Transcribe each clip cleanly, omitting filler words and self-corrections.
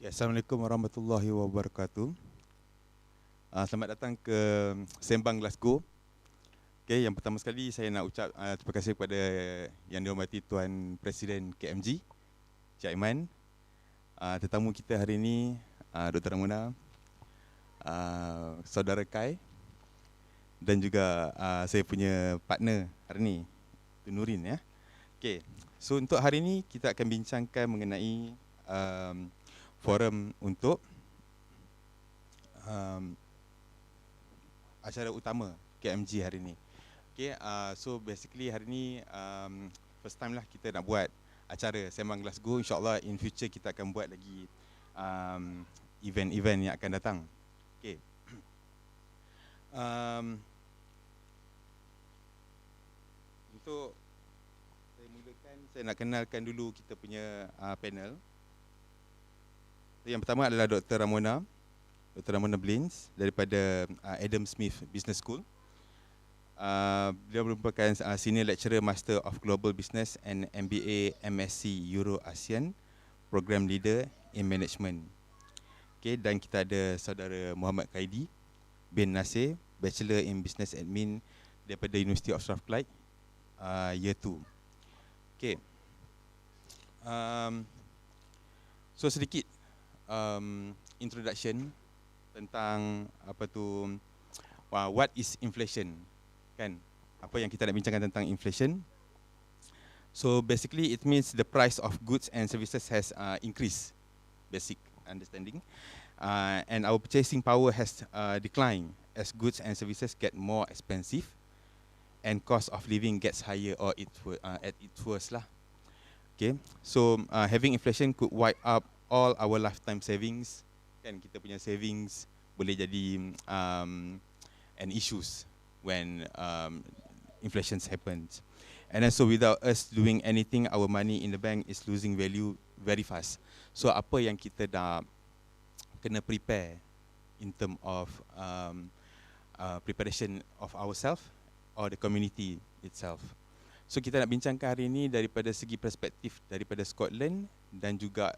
Okay, Assalamualaikum warahmatullahi wabarakatuh. Selamat datang ke Sembang Glasgow. Okay, yang pertama sekali saya nak ucap terima kasih kepada yang dihormati Tuan Presiden KMG, Cik Aiman. Tetamu kita hari ini, Dr. Ramona, Saudara Kai dan juga saya punya partner hari ini, Tun Nurin ya. Okay, so untuk hari ini kita akan bincangkan mengenai forum untuk acara utama KMG hari ni. Okay, so basically hari ni first time lah kita nak buat acara Sembang Glasgow. InsyaAllah in future kita akan buat lagi event-event yang akan datang. Okay. Untuk saya mulakan, saya nak kenalkan dulu kita punya panel. Yang pertama adalah Dr. Ramona, Dr. Ramona Blanes daripada Adam Smith Business School. Beliau merupakan Senior Lecturer Master of Global Business and MBA MSc Euro-ASEAN Program Leader in Management. Okay, dan kita ada Saudara Muhammad Qaedi bin Nasir, Bachelor in Business Admin daripada University of Strathclyde, Year 2. Okay. So sedikit introduction tentang apa tu, what is inflation, kan? Apa yang kita nak bincangkan tentang inflation. So basically it means the price of goods and services has increased, basic understanding, and our purchasing power has declined as goods and services get more expensive and cost of living gets higher or at its worst lah. Okay, so having inflation could wipe up all our lifetime savings, kan? Kita punya savings boleh jadi an issues when inflation happens. And then so without us doing anything, our money in the bank is losing value very fast. So apa yang kita dah kena prepare in term of preparation of ourselves or the community itself. So kita nak bincangkan hari ini daripada segi perspektif daripada Scotland dan juga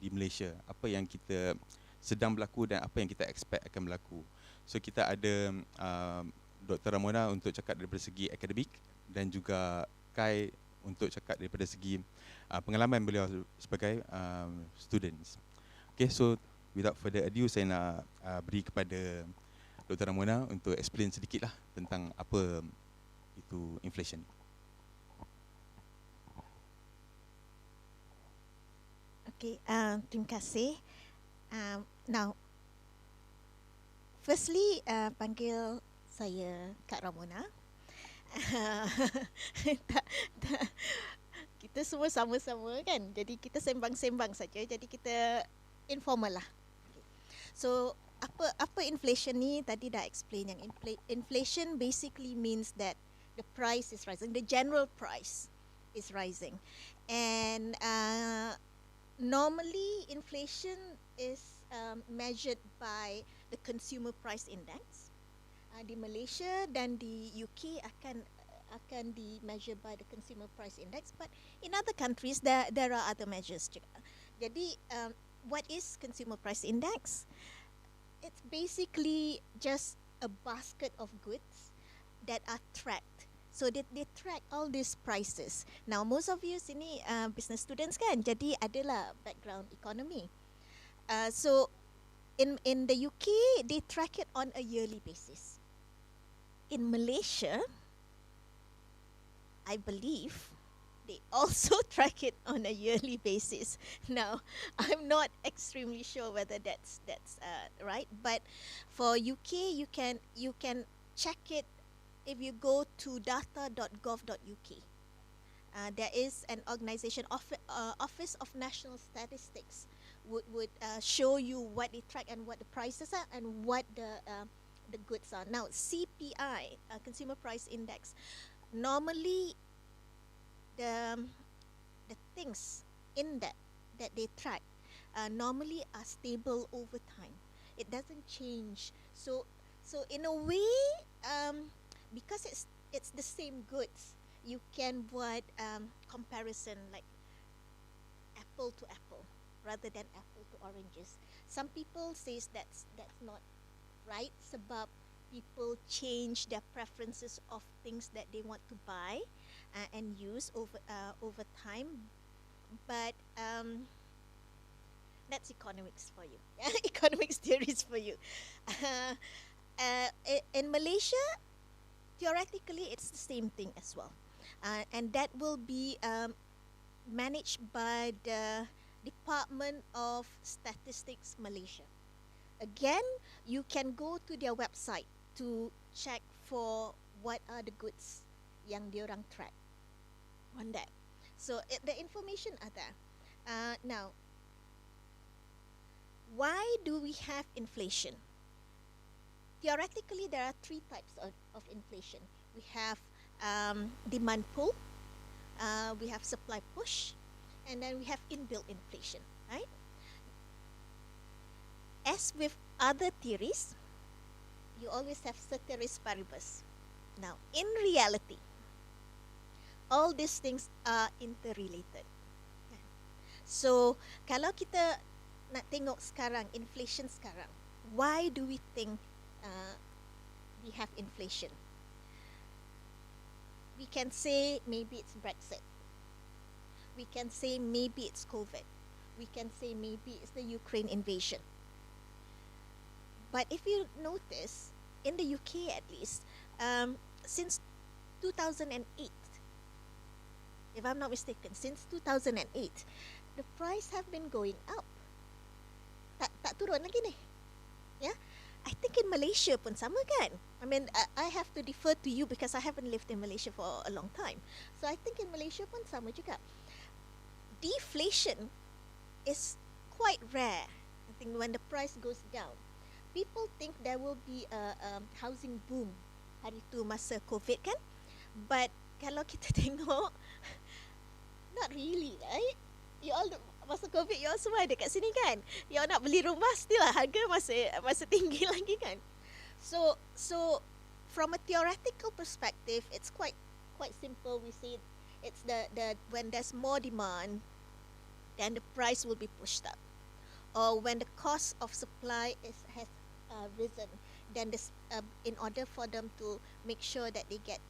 di Malaysia, apa yang kita sedang berlaku dan apa yang kita expect akan berlaku. So kita ada Dr. Ramona untuk cakap daripada segi akademik dan juga Kai untuk cakap daripada segi pengalaman beliau sebagai students. Okay, so without further ado, saya nak beri kepada Dr. Ramona untuk explain sedikit lah tentang apa itu inflation. Okay, terima kasih. Now, firstly, panggil saya Kak Ramona. Kita semua sama-sama kan, jadi kita sembang-sembang saja, jadi kita informal lah. So, apa inflation ni? Tadi dah explain yang inflation basically means that the price is rising, the general price is rising, and normally inflation is measured by the consumer price index. Di Malaysia dan di UK akan di measure by the consumer price index, but in other countries there are other measures juga. Jadi what is consumer price index? It's basically just a basket of goods that are tracked. So they track all these prices. Now most of you sini business students kan, jadi adalah background economy. So in the UK they track it on a yearly basis. In Malaysia, I believe they also track it on a yearly basis. Now I'm not extremely sure whether that's right, but for UK you can check it if you go to data.gov.uk. There is an organization, Office of National Statistics, would show you what they track and what the prices are and what the goods are. Now CPI, Consumer Price Index, normally the things in that they track normally are stable over time. It doesn't change. So in a way, because it's the same goods, you can buat comparison like apple to apple. rather than apple to oranges. Some people says that's not right sebab people change their preferences of things that they want to buy and use over time. But that's economics for you. Economics theories for you. Uh, in Malaysia, theoretically, it's the same thing as well. And that will be managed by the Department of Statistics Malaysia. Again, you can go to their website to check for what are the goods yang diorang track on that. So the information are there. Now, why do we have inflation? Theoretically, there are three types of inflation. We have demand pull, we have supply push, and then we have inbuilt inflation, right? As with other theories, you always have ceteris paribus. Now, in reality, all these things are interrelated. So, kalau kita nak tengok sekarang, inflation sekarang, why do we think we have inflation? We can say maybe it's Brexit. We can say maybe it's COVID. We can say maybe it's the Ukraine invasion. But if you notice, in the UK at least, since 2008, if I'm not mistaken, since 2008, the price have been going up. Tak turun lagi ni. Yeah? I think in Malaysia pun sama kan? I mean, I have to defer to you because I haven't lived in Malaysia for a long time. So I think in Malaysia pun sama juga. Deflation is quite rare. I think when the price goes down. People think there will be a housing boom hari tu masa COVID kan? But kalau kita tengok, not really, right? You all masa COVID, you all semua ada kat sini kan? You all nak beli rumah, still lah harga masih tinggi lagi kan? So from a theoretical perspective, it's quite simple. We say it's the when there's more demand, then the price will be pushed up. Or when the cost of supply has risen, then this, in order for them to make sure that they get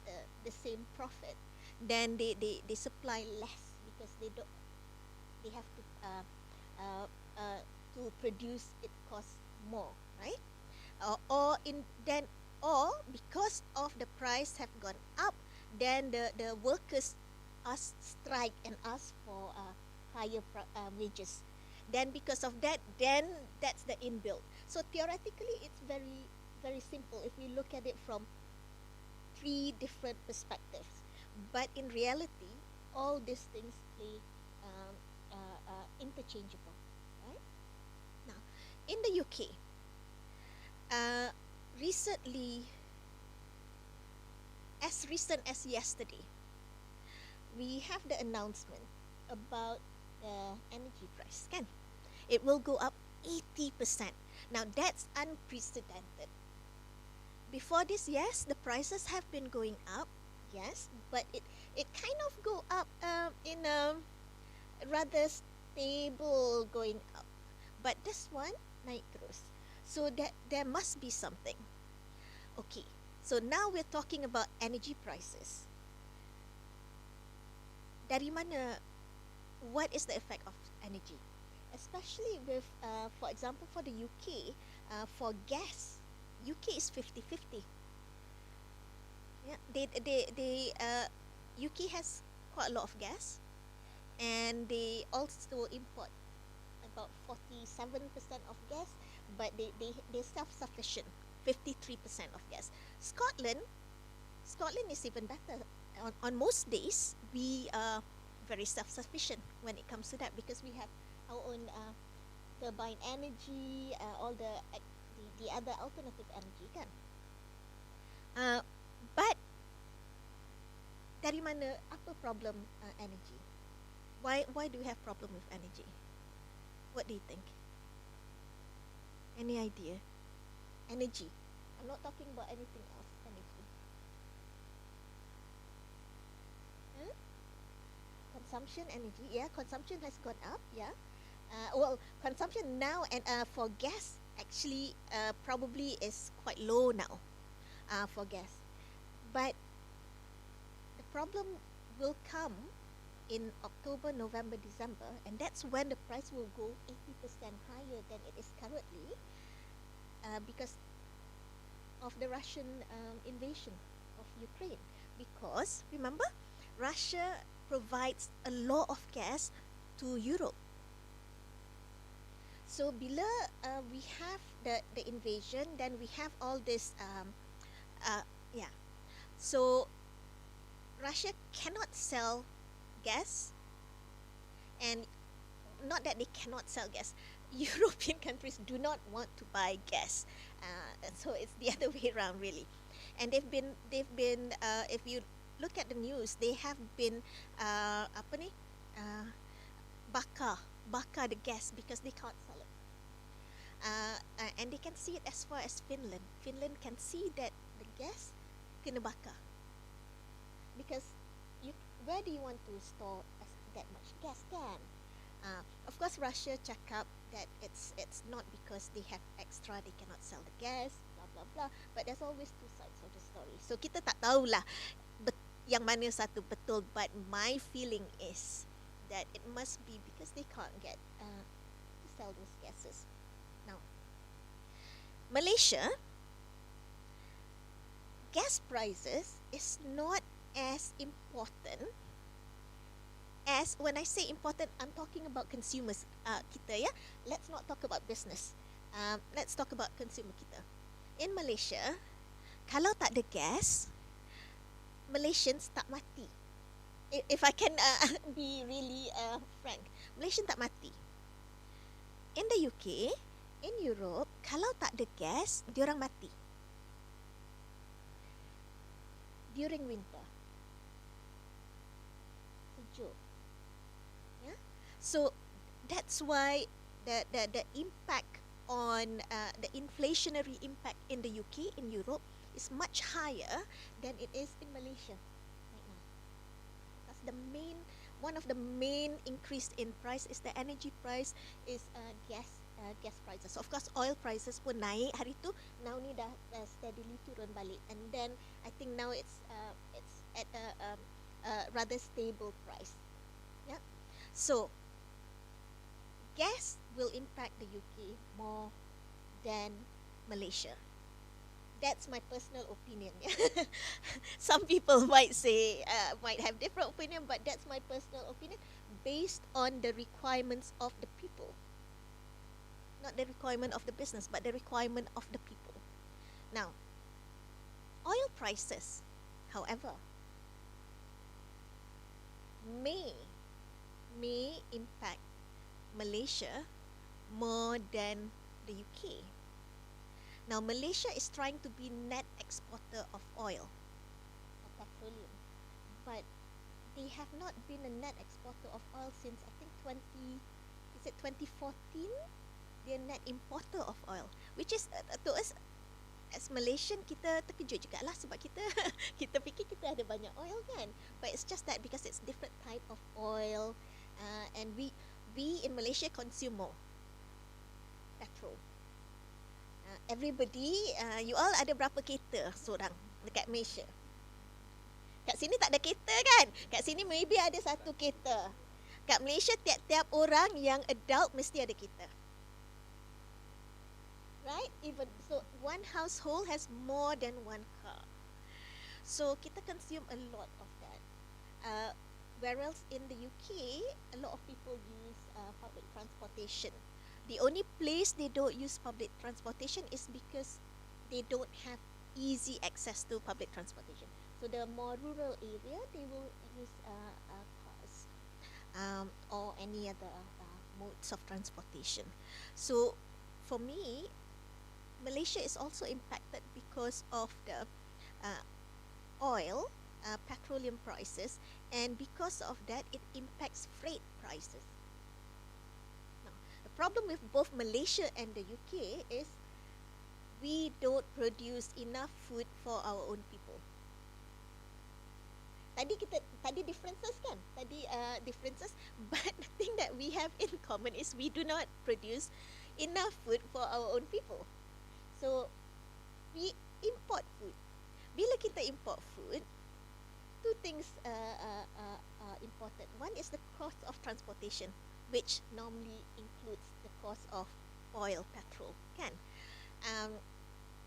the same profit, then they supply less because they have to produce it costs more, right? Or because of the price have gone up, then the workers strike and ask for higher wages. Then because of that, then that's the inbuilt. So theoretically, it's very, very simple if we look at it from three different perspectives. But in reality, all these things play interchangeable, right? Now, in the UK, recently, as recent as yesterday, we have the announcement about the energy price, kan? It will go up 80%. Now that's unprecedented. Before this, yes, the prices have been going up, yes, but it kind of go up in a rather stable going up. But this one naik terus. So that there must be something. Okay, so now we're talking about energy prices. Dari mana? What is the effect of energy? Especially with, for example, for the UK, for gas, UK is 50-50. Yeah, UK has quite a lot of gas, and they also import about 47% of gas, but they self-sufficient, 53% of gas. Scotland is even better. On most days, we are very self-sufficient when it comes to that because we have our own turbine energy, all the other alternative energy kan. But dari mana, apa problem energy? Why do we have problem with energy? What do you think? Any idea? Energy. I'm not talking about anything else. Energy. Consumption energy. Yeah, consumption has gone up. Yeah. Well, consumption now and for gas actually probably is quite low now for gas. But the problem will come in October, November, December, and that's when the price will go 80% higher than it is currently because of the Russian invasion of Ukraine. Because remember, Russia provides a lot of gas to Europe. So bila we have the invasion, then we have all this yeah. So Russia cannot sell gas, and not that they cannot sell gas. European countries do not want to buy gas, so it's the other way around really. And they've been if you look at the news, they have been apa ni bakar the gas because they can't sell it. And they can see it as far as Finland. Finland can see that the gas kena bakar because where do you want to store that much gas kan? Of course, Russia cakap that it's not because they have extra they cannot sell the gas, blah blah blah. But there's always two sides of the story. So kita tak tahulah yang mana satu betul. But my feeling is that it must be because they can't get to sell those gases. Now, Malaysia, gas prices is not as important as when I say important, I'm talking about consumers kita ya. Let's not talk about business. Let's talk about consumer kita. In Malaysia, kalau tak ada gas, Malaysians tak mati. If I can be really frank, Malaysian tak mati. In the UK, in Europe, kalau tak ada gas, diorang mati. During winter. Sejuk. Yeah? So that's why the impact on the inflationary impact in the UK, in Europe, is much higher than it is in Malaysia right now. That's the main, one of the main increase in price is the energy price, is gas prices. So of course oil prices pun naik hari tu. Now ni dah steadily turun balik, and then I think now it's at a rather stable price. Yeah. So gas will impact the UK more than Malaysia. That's my personal opinion. Some people might say, might have different opinion, but that's my personal opinion based on the requirements of the people. Not the requirement of the business, but the requirement of the people. Now, oil prices, however, may impact Malaysia more than the UK. Now, Malaysia is trying to be net exporter of oil, of petroleum, but they have not been a net exporter of oil since I think 2014? They're net importer of oil, which is to us as Malaysian, kita terkejut jugalah sebab kita kita fikir kita ada banyak oil kan, but it's just that because it's different type of oil, and we in Malaysia consume more petrol. Everybody, you all ada berapa kereta seorang dekat Malaysia? Kat sini tak ada kereta kan? Kat sini maybe ada satu kereta. Kat Malaysia tiap-tiap orang yang adult mesti ada kereta. Right? Even so, one household has more than one car. So kita consume a lot of that. Whereas in the UK, a lot of people use public transportation. The only place they don't use public transportation is because they don't have easy access to public transportation. So the more rural area, they will use cars or any other modes of transportation. So for me, Malaysia is also impacted because of the oil, petroleum prices, and because of that, it impacts freight prices. The problem with both Malaysia and the UK is we don't produce enough food for our own people. tadi differences kan, differences, but the thing that we have in common is we do not produce enough food for our own people. So we import food. Bila kita import food, two things are important. One is the cost of transportation, which normally includes the cost of oil, petrol, kan?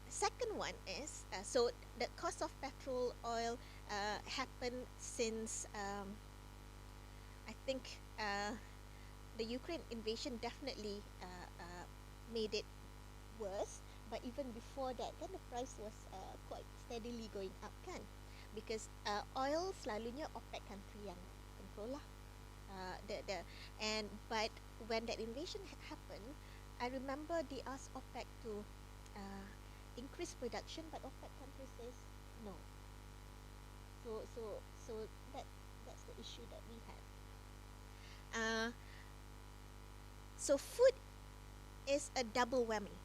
Second one is so the cost of petrol, oil happened since I think the Ukraine invasion definitely made it worse. But even before that, kan the price was quite steadily going up, kan? Because oil selalunya OPEC country yang control lah. But when that invasion happened, I remember they asked OPEC to increase production, but OPEC country says no. So that's the issue that we had. So food is a double whammy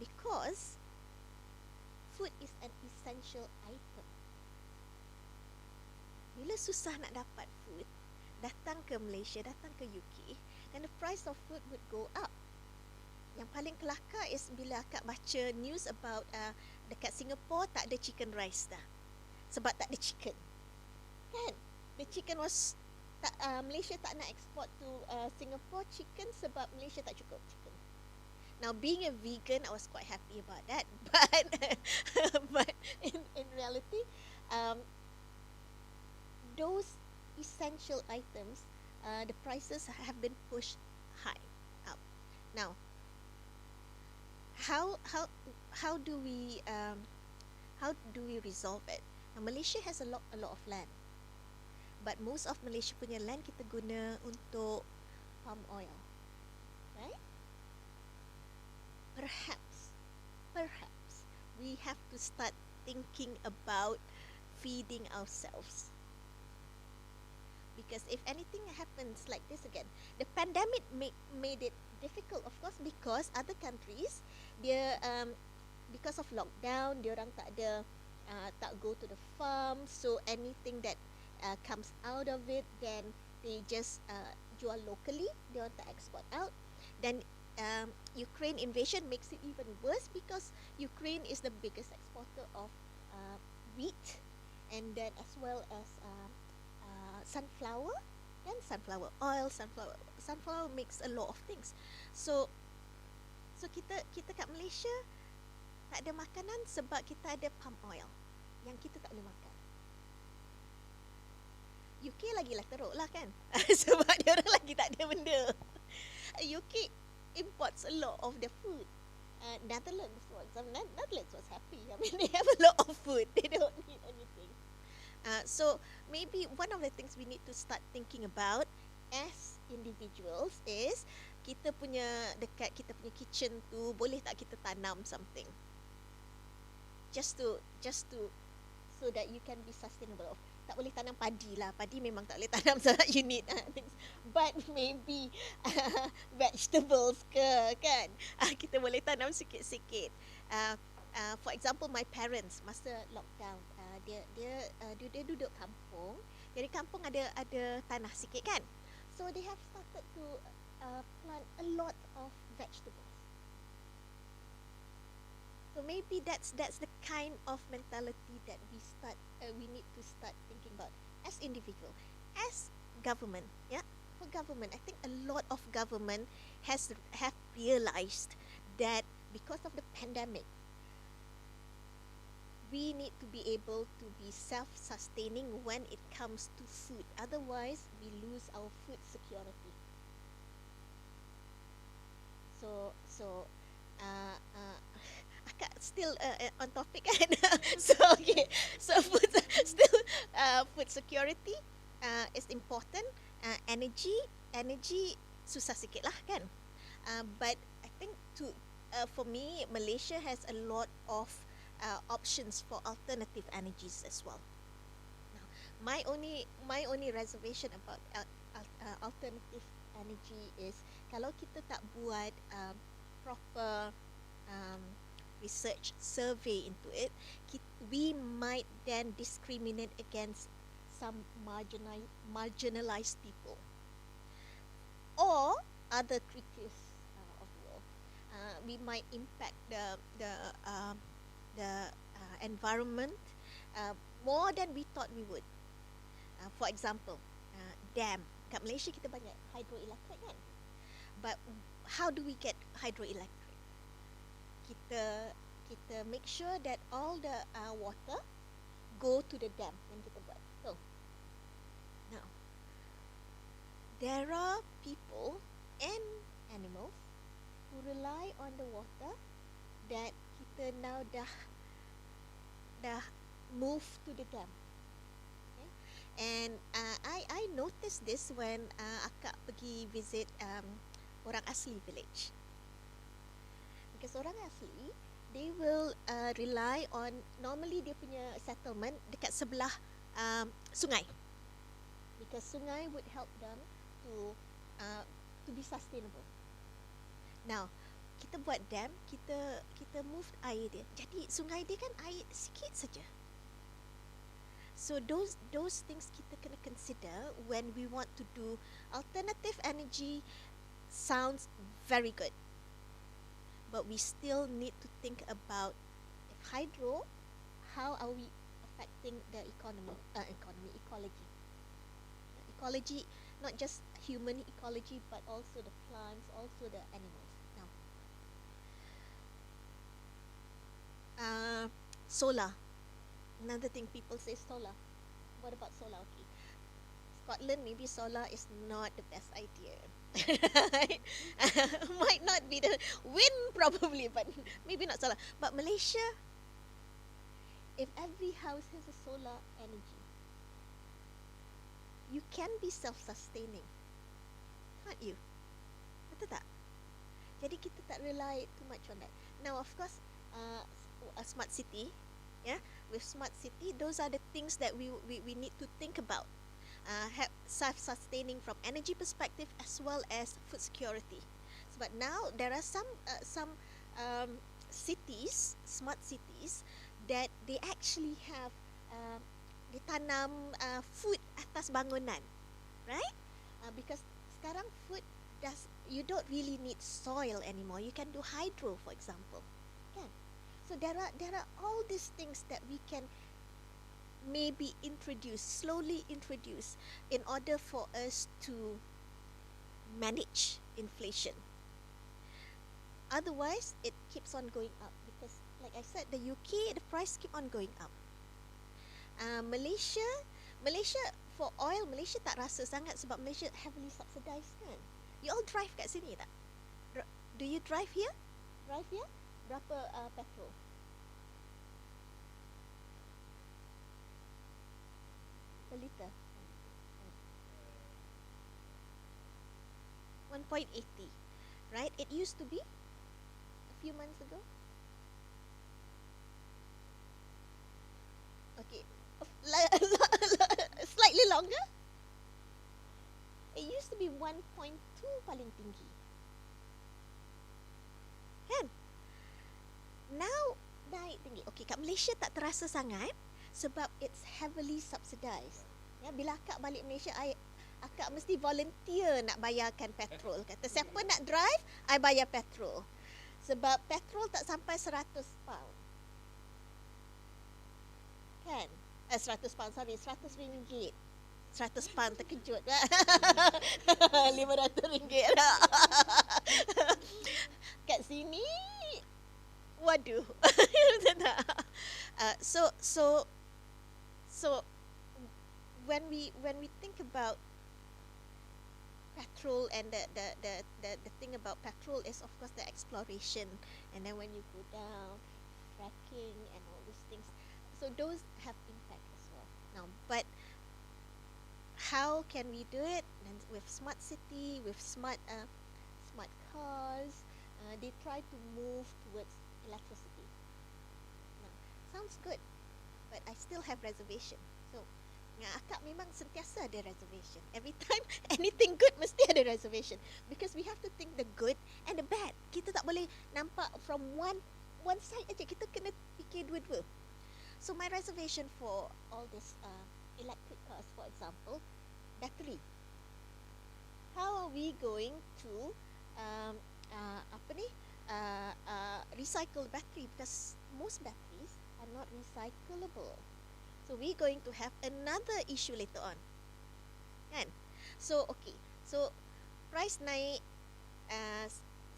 because food is an essential item. Bila susah nak dapat food, datang ke Malaysia, datang ke UK, then the price of food would go up. Yang paling kelakar is bila akak baca news about dekat Singapore tak ada chicken rice dah. Sebab tak ada chicken. Kan? The chicken was Malaysia tak nak export to Singapore chicken sebab Malaysia tak cukup chicken. Now being a vegan, I was quite happy about that, but in reality, those essential items, the prices have been pushed high up. Now, how do we resolve it? Now, Malaysia has a lot of land, but most of Malaysia punya land kita guna untuk palm oil, right? Perhaps we have to start thinking about feeding ourselves. Because if anything happens like this again, the pandemic made it difficult, of course, because other countries, because of lockdown, diorang tak go to the farm, so anything that comes out of it, then they just jual locally, diorang tak export out. Then Ukraine invasion makes it even worse because Ukraine is the biggest exporter of wheat, and then as well as sunflower and sunflower oil. Sunflower makes a lot of things. So kita kat Malaysia tak ada makanan sebab kita ada palm oil yang kita tak boleh makan. UK lagi lah teruk lah kan sebab dia orang lagi tak ada benda. UK imports a lot of the food. Netherlands was happy. I mean, they have a lot of food. They don't need anything. So maybe one of the things we need to start thinking about as individuals is dekat kita punya kitchen tu boleh tak kita tanam something just to so that you can be sustainable. Tak boleh tanam padi lah. Padi memang tak boleh tanam sebab you need things. But maybe vegetables ke kan. Kita boleh tanam sikit-sikit. For example, my parents masa lockdown, dia duduk kampung. Jadi kampung ada tanah sikit kan. So they have started to plant a lot of vegetables. So maybe that's the kind of mentality that we need to start thinking about as individual, as government. Yeah, for government, I think a lot of government have realized that because of the pandemic, we need to be able to be self-sustaining when it comes to food. Otherwise, we lose our food security. So akak still on topic kan. So food security is important. Energy susah sikit lah kan. But I think for me, Malaysia has a lot of options for alternative energies as well. Now, my only reservation about alternative energy is kalau kita tak buat proper research, survey into it, we might then discriminate against some marginalized people or other creatures of the world. We might impact the environment more than we thought we would. For example, dam. Kat Malaysia kita banyak hydroelectric kan. But how do we get hydroelectric? Kita make sure that all the water go to the dam yang kita buat. So, now, there are people and animals who rely on the water that kita now dah move to the dam. Okay? And I noticed this when akak pergi visit orang asli village. Because orang asli, they will rely on, normally dia punya settlement dekat sebelah sungai. Because sungai would help them to be sustainable. Now, kita buat dam, kita move air dia. Jadi sungai dia kan air sikit saja. So those things kita kena consider when we want to do alternative energy. Sounds very good, but we still need to think about if hydro, how are we affecting the ecology, not just human ecology, but also the plants, also the animals. Now, solar. Another thing people say solar. What about solar? Okay, Scotland, maybe solar is not the best idea. Might not be the wind probably, but maybe not solar. But Malaysia, if every house has a solar energy, you can be self-sustaining, can't you? Betul tak? Jadi kita tak rely too much on that. Now, of course, a smart city, yeah, with smart city, those are the things that we need to think about. Self-sustaining from energy perspective as well as food security. But now there are some cities, smart cities, that they actually have ditanam food atas bangunan, right? Because sekarang food you don't really need soil anymore. You can do hydro, for example. Kan? So there are all these things that we can maybe slowly introduce in order for us to manage inflation. Otherwise, it keeps on going up because, like I said, the UK, the price keep on going up. Malaysia for oil, Malaysia tak rasa sangat sebab Malaysia heavily subsidized kan. You all drive kat sini tak? Do you drive here? Berapa petrol? Per liter? 1.80, right? It used to be a few months ago. Okay, slightly longer. It used to be 1.2 paling tinggi. Kan? Now naik tinggi. Okay, kat Malaysia tak terasa sangat sebab it's heavily subsidized. Ya, bila akak balik Malaysia, akak mesti volunteer nak bayarkan petrol. Kata, siapa nak drive, I bayar petrol. Sebab petrol tak sampai 100 pound. Kan? 100 pound, sorry, 100 ringgit. 100 pound, terkejut. 500 ringgit. Kat sini, waduh. So when we think about petrol, and the thing about petrol is of course the exploration, and then when you go down, fracking and all these things, so those have impact as well. Now, but how can we do it? And with smart city, with smart cars, they try to move towards electricity. Now, sounds good, but I still have reservation. So akak memang sentiasa ada reservation. Every time anything good mesti ada reservation, because we have to think the good and the bad. Kita tak boleh nampak from one one side aja, kita kena fikir dua-dua. So my reservation for all this electric cars, for example, battery. How are we going to um, apa ni recycle battery, because most batteries are not recyclable. So we're going to have another issue later on, kan? So okay, so price naik,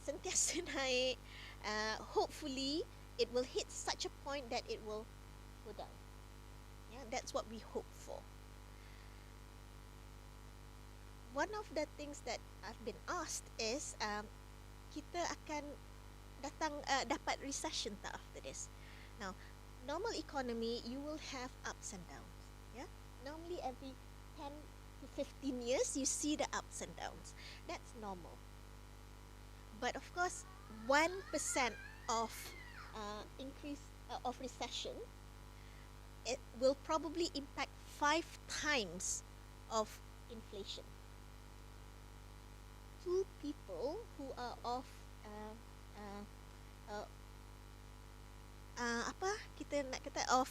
sentiasa naik. Hopefully it will hit such a point that it will go down. Yeah, that's what we hope for. One of the things that I've been asked is, kita akan dapat recession tak after this? Now, normal economy, you will have ups and downs. Yeah, normally every 10 to 15 years, you see the ups and downs. That's normal. But of course, 1% of increase of recession, it will probably impact 5 times of inflation. Two people who are of apa kita nak kata of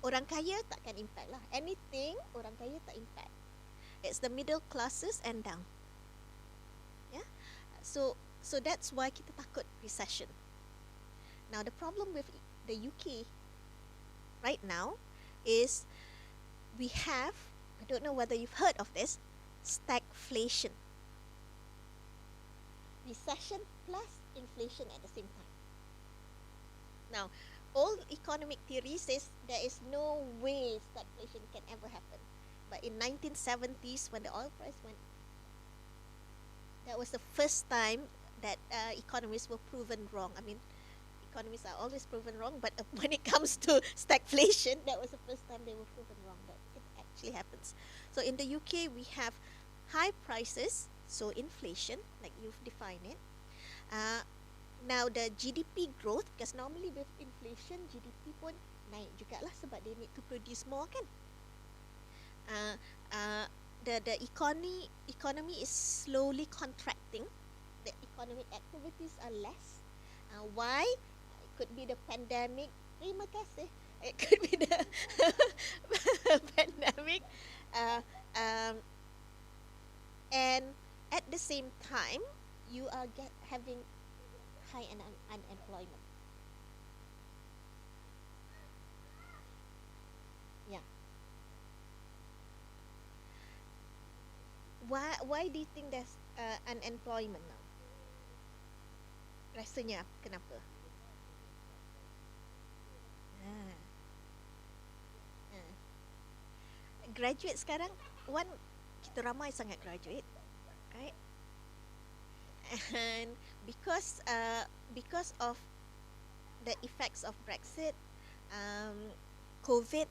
orang kaya takkan impact lah. Anything orang kaya tak impact. It's the middle classes and down. Yeah. So that's why kita takut recession. Now the problem with the UK right now is we have, I don't know whether you've heard of this, stagflation. Recession plus inflation at the same time. Now, all economic theory says there is no way stagflation can ever happen. But in 1970s, when the oil price went, that was the first time that economists were proven wrong. I mean, economists are always proven wrong, but when it comes to stagflation, that was the first time they were proven wrong, that it actually happens. So in the UK, we have high prices, so inflation, like you've defined it. Now the GDP growth, because normally with inflation, GDP pun naik jugalah sebab they need to produce more, kan? The economy is slowly contracting. The economic activities are less. Why? It could be the pandemic. Terima kasih. It could be the pandemic. And at the same time, you are having high unemployment. Yeah. Why do you think there's unemployment now? Rasanya kenapa? Graduate sekarang, kita ramai sangat graduate, right? And because of the effects of Brexit, COVID,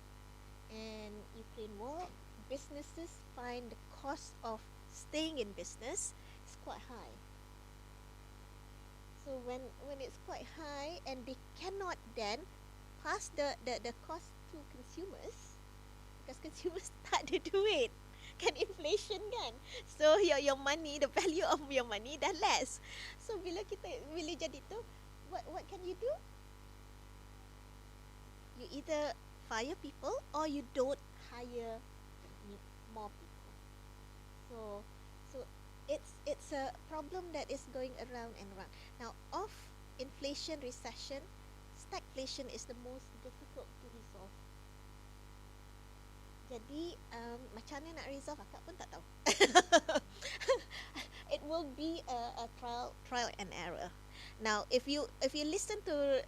and Ukraine war, businesses find the cost of staying in business is quite high. So when it's quite high and they cannot then pass the cost to consumers, because consumers tak ada duit, kan, inflation kan, so your money, the value of your money dah less. So bila jadi tu, what can you do? You either fire people or you don't hire more people. So it's a problem that is going around and around. Now, of inflation, recession, stagflation is the most difficult to resolve. Jadi macam mana nak resolve, akak pun tak tahu. It will be a trial and error. Now, if you listen to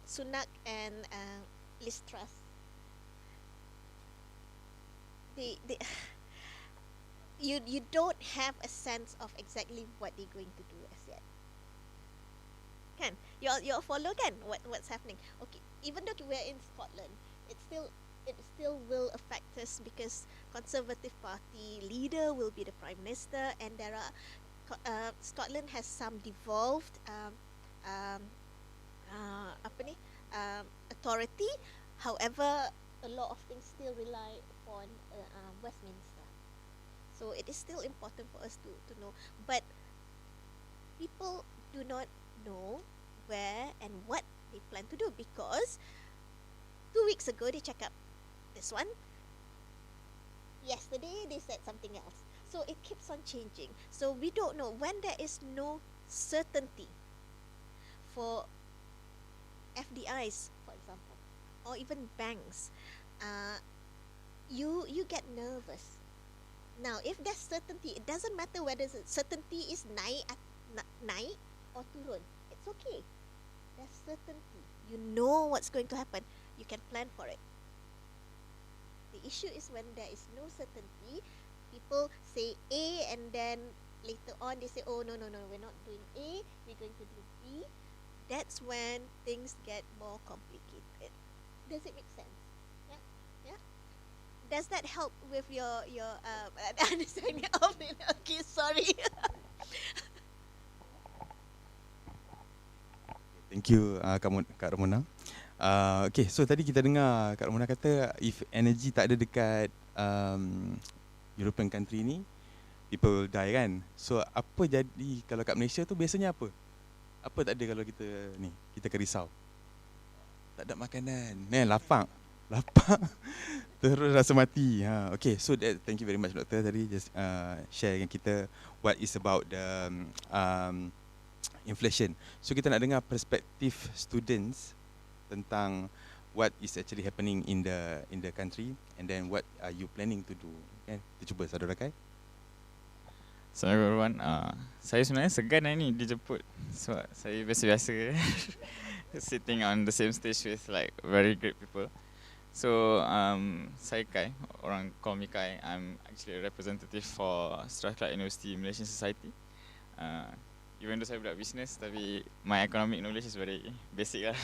Sunak and Liz Truss, you don't have a sense of exactly what they're going to do as yet. Kan? You all follow kan what's happening. Okay, even though we're in Scotland, it still will affect us because Conservative Party leader will be the Prime Minister, and there are Scotland has some devolved authority. However, a lot of things still rely upon Westminster. So it is still important for us to know. But people do not know where and what they plan to do, because 2 weeks ago they check up this one, yesterday they said something else, so it keeps on changing. So we don't know when there is no certainty for FDIs, for example, or even banks. You get nervous. Now, if there's certainty, it doesn't matter whether the certainty is naik or turun. It's okay. There's certainty. You know what's going to happen. You can plan for it. The issue is when there is no certainty, people say A and then later on they say, oh, no, no, no, we're not doing A, we're going to do B. That's when things get more complicated. Does it make sense? Yeah? Yeah? Does that help with your understanding of it? Okay, sorry. Thank you Kak Ramona. Okay, so tadi kita dengar Kak Ramona kata if energy tak ada dekat European country ni, people will die kan. So apa jadi kalau kat Malaysia tu biasanya apa? Apa tak ada kalau kita kerisau? Tak ada makanan. Lapang. Terus rasa mati. Okay, so thank you very much doktor tadi just share dengan kita what is about the inflation. So kita nak dengar perspektif students tentang what is actually happening in the country and then what are you planning to do. Okay, kita cuba saudara Kai. Assalamualaikum everyone. Saya sebenarnya segan hari ni dijemput. So saya biasa-biasa sitting on the same stage with like very great people. So saya Kai, orang call me Kai. I'm actually a representative for Strathclyde University Malaysian Society. Even though saya budak business, tapi my economic knowledge is very basic lah.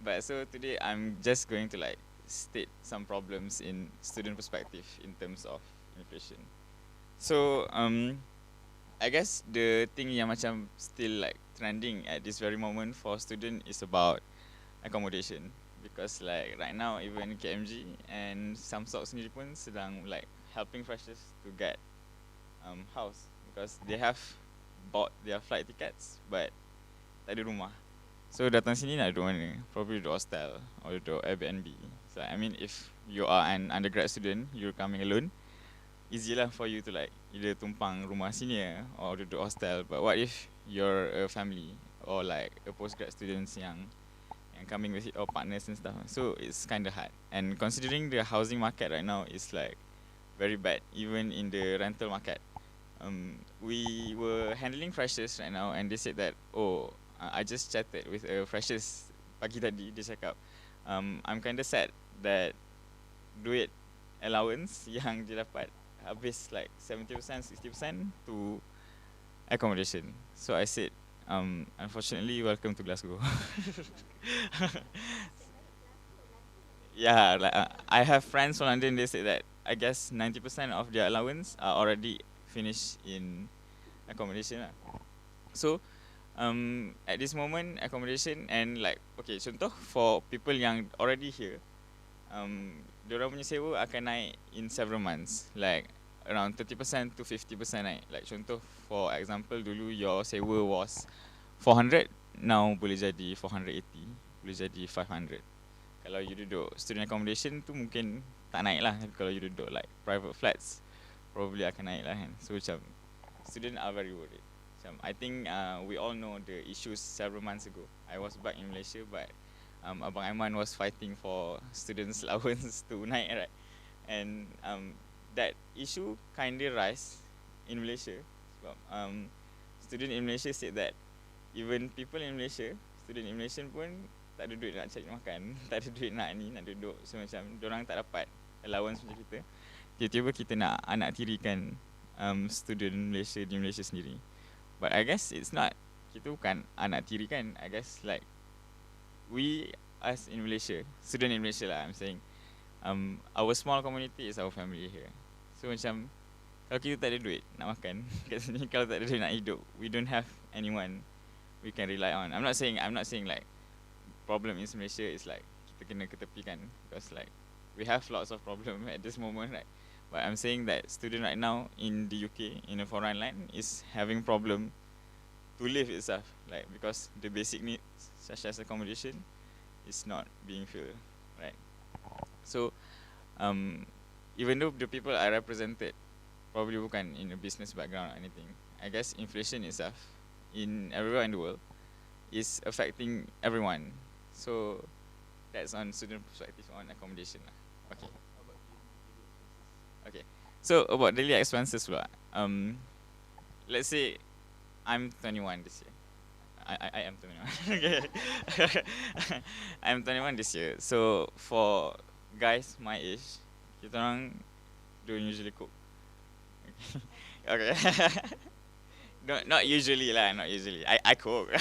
But so today I'm just going to like state some problems in student perspective in terms of inflation. So I guess the thing yang macam still like trending at this very moment for student is about accommodation, because like right now even KMG and some stocks sendiri pun sedang like helping freshers to get house because they have bought their flight tickets but tak ada rumah. So datang sini nak duduk mana? Probably duduk hostel or duduk Airbnb. So I mean if you are an undergrad student, you're coming alone, easy lah for you to like either tumpang rumah sini or duduk hostel. But what if you're a family or like a postgrad students yang coming with it or partners and stuff? So it's kind of hard. And considering the housing market right now is like very bad, even in the rental market. We were handling freshers right now and they said that, I just chatted with a freshers pagi tadi, dia cakap, I'm kind of sad that duit allowance yang dia dapat habis like 70%, 60% to accommodation. So I said, unfortunately, welcome to Glasgow. Yeah, like I have friends from London, they say that I guess 90% of their allowance are already finished in accommodation lah. So at this moment accommodation and like okay, contoh for people yang already here, diorang punya sewa akan naik in several months, like around 30% to 50% naik. Like contoh for example dulu your sewa was 400, now boleh jadi 480, boleh jadi 500. Kalau you duduk student accommodation tu mungkin tak naik lah, tapi kalau you duduk like private flats probably akan naik lah kan. So macam student are very worried. Macam I think we all know the issues several months ago. I was back in Malaysia but Abang Aiman was fighting for students allowance to naik, right? And that issue kinda rise in Malaysia. Sebab student in Malaysia said that even people in Malaysia, student in Malaysia pun tak ada duit nak cari makan, tak ada duit nak ni, nak duduk. So macam diorang tak dapat allowance macam kita. Tiba-tiba kita nak anak tirikan student Malaysia di Malaysia sendiri. But I guess it's not, kita bukan anak tiri kan. I guess like we as in Malaysia, student in Malaysia lah I'm saying, our small community is our family here. So macam kalau kita tak ada duit nak makan kat sini, kalau tak ada duit nak hidup, we don't have anyone we can rely on. I'm not saying like problem in Malaysia is like kita kena ketepikan, because like we have lots of problem at this moment, right? But I'm saying that student right now in the UK, in a foreign land, is having problem to to live itself, like because the basic needs such as accommodation is not being filled, right? So even though the people I represented probably bukan in a business background or anything, I guess inflation itself in everywhere in the world is affecting everyone. So that's on student perspective on accommodation lah. Okay. Okay. So about daily expenses pula. Let's say I'm 21 this year. I am 21. Okay. I'm 21 this year. So for guys my age, kita orang don't usually cook. Okay. Not usually lah, not usually. I cook.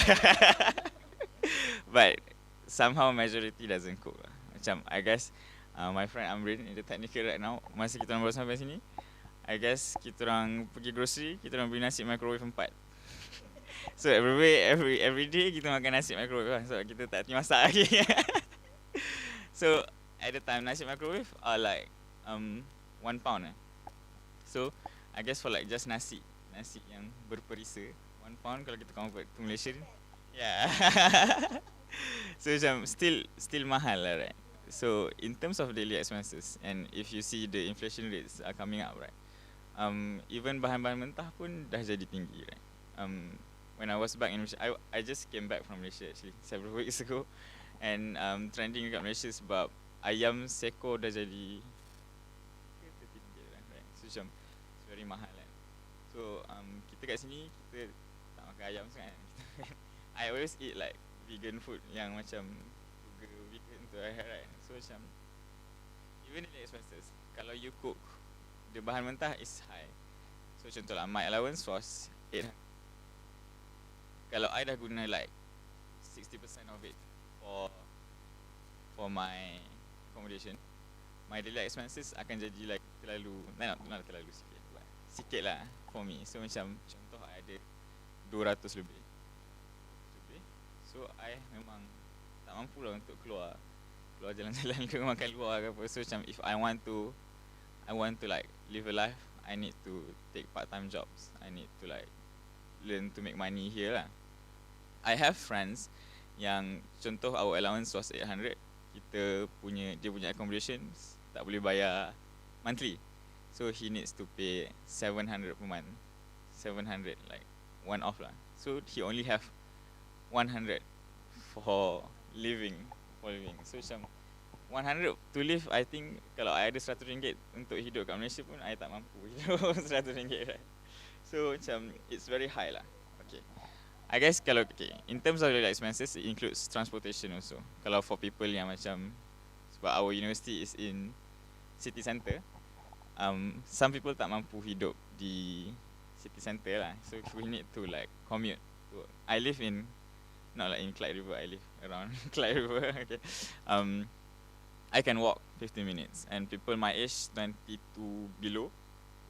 But somehow majority doesn't cook lah. Macam I guess my friend Amrin in the technical right now, masa kita orang baru sampai sini, I guess kita orang pergi grocery, kita orang beli nasi microwave 4. So every day kita makan nasi microwave lah. So kita tak hati masak lagi. So at the time nasi microwave are like £1 eh. So I guess for like just nasi yang berperisa £1 kalau kita convert to Malaysian. Yeah. So macam still mahal lah, right? So in terms of daily expenses, and if you see the inflation rates are coming up, right? Even bahan-bahan mentah pun dah jadi tinggi, right? When I was back in Malaysia, I just came back from Malaysia actually several weeks ago, and trending dekat Malaysia sebab ayam seko dah jadi RM30, right? So macam it's very mahal, right? So kita kat sini kita tak makan ayam sangat. I always eat like vegan food yang macam vegan tu, right? So macam even the expenses, kalau you cook, the bahan mentah is high. So contohlah my allowance was 800. Kalau I dah guna like 60% of it for my accommodation, my daily expenses akan jadi like terlalu, not terlalu sikit, but sikit lah for me. So macam contoh I ada 200 lebih. So I memang tak mampu lah untuk keluar jalan-jalan ke makan luar ke apa. So macam if I want to like live a life, I need to take part-time jobs. I need to like learn to make money here lah. I have friends yang contoh our allowance was 800, dia punya accommodation tak boleh bayar monthly. So he needs to pay 700 per month. 700 like one off lah. So he only have 100 for living. So macam 100 to live, I think kalau I ada RM100 untuk hidup kat Malaysia pun I tak mampu hidup RM100, right? So macam it's very high lah. Okay, I guess kalau in terms of the expenses, it includes transportation also. Kalau for people yang macam, sebab our university is in city centre, some people tak mampu hidup di city centre lah. So we need to like commute to work. I live in, not like in Clyde River, I live around Clyde River. Okay. I can walk 15 minutes, and people my age 22 below,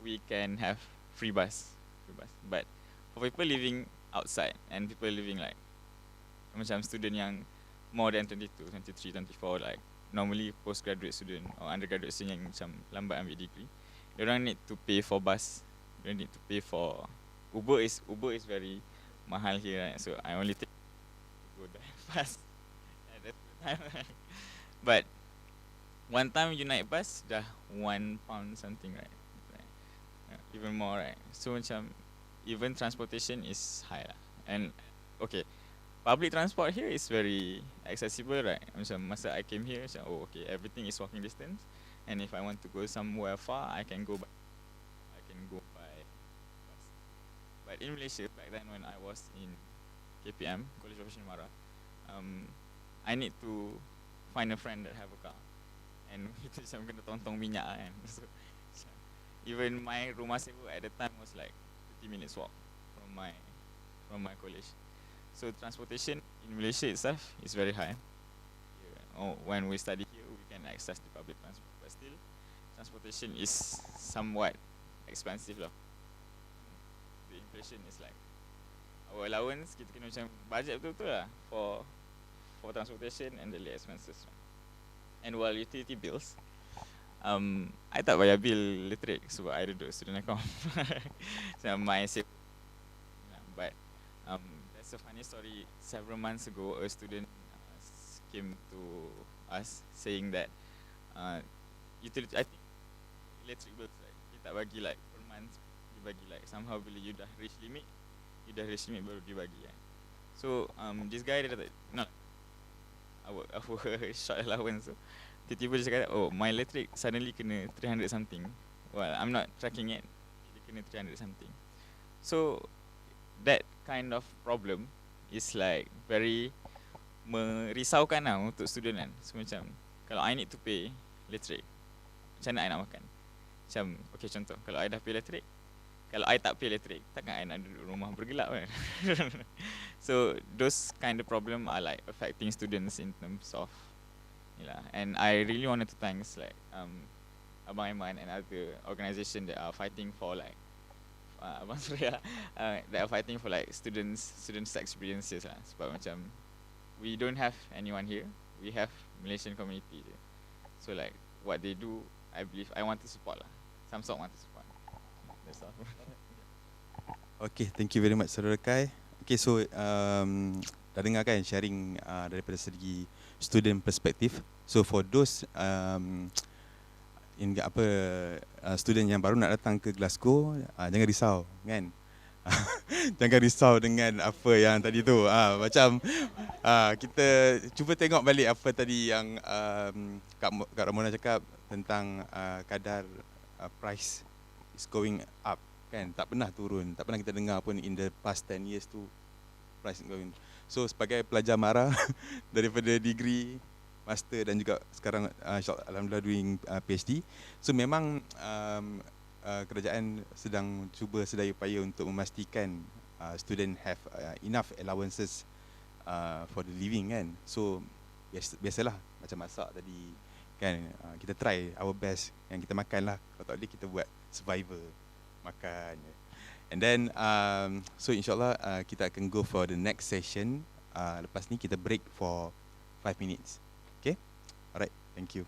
we can have free bus. But for people living outside and people living like macam student yang more than 22, 23, 24, like normally postgraduate student or undergraduate student yang macam lambat ambil degree, they don't need to pay for bus, they don't need to pay for Uber is very mahal here, right? So I only take go there fast at that time. But one time you naik bus dah £1 something, right? Even more, right? So macam even transportation is high lah. And okay, public transport here is very accessible, right? Macam masa I came here, macam okay, everything is walking distance, and if I want to go somewhere far, I can go by bus. But in Malaysia back then when I was in KPM, College Professional Mara, I need to find a friend that have a car, and kita macam kena tong-tong minyak kan. So even my rumah sewa at the time was like 30 minutes walk from my college. So transportation in Malaysia itself is very high. When we study here, we can access the public transport, but still transportation is somewhat expensive lah. The inflation is like our allowance, kita kena macam budget betul-betul lah for transportation and daily expenses. And while utility bills, I tak bayar bil listrik sebab I duduk student account. So my save, but There's a funny story. Several months ago, a student came to us saying that utility, I think electric bills, right? Dia tak bagi like per month, dia bagi like somehow bila you dah reach limit, baru dia bagi kan. So this guy dia kata, not our short allowance. So tiba-tiba dia cakap, oh my electric suddenly kena 300 something. Well, I'm not tracking it. Dia kena 300 something. So that kind of problem is like very merisaukan lah untuk student kan. So macam kalau I need to pay electric, macam mana I nak makan? Macam okay, contoh kalau I dah pay electric, kalau I tak pay electric, takkan I nak duduk rumah bergelap kan. So those kind of problem are like affecting students in terms of and I really wanted to thanks like Abang Aiman and other organisation that are fighting for like Abang Surya that are fighting for like students experiences lah. Sebab macam we don't have anyone here, we have Malaysian community je. So like what they do, I believe I want to support lah. Some sort want to support. That's all. Okay, thank you very much Saudara Kai. Okay, so dah dengar kan sharing daripada segi student perspektif. So for those student yang baru nak datang ke Glasgow, jangan risau kan. Jangan risau dengan apa yang tadi tu. Macam kita cuba tengok balik apa tadi yang Kak Ramona cakap tentang kadar price is going up kan, tak pernah turun. Tak pernah kita dengar pun in the past 10 years tu price going. So sebagai pelajar MARA daripada degree, master dan juga sekarang alhamdulillah doing PhD. So memang kerajaan sedang cuba sedaya upaya untuk memastikan student have enough allowances for the living kan. So biasalah macam masak tadi kan, kita try our best yang kita makan lah. Kalau tak boleh kita buat survivor makan. And then so insyaAllah kita akan go for the next session. Lepas ni kita break for 5 minutes. Okay, alright, thank you.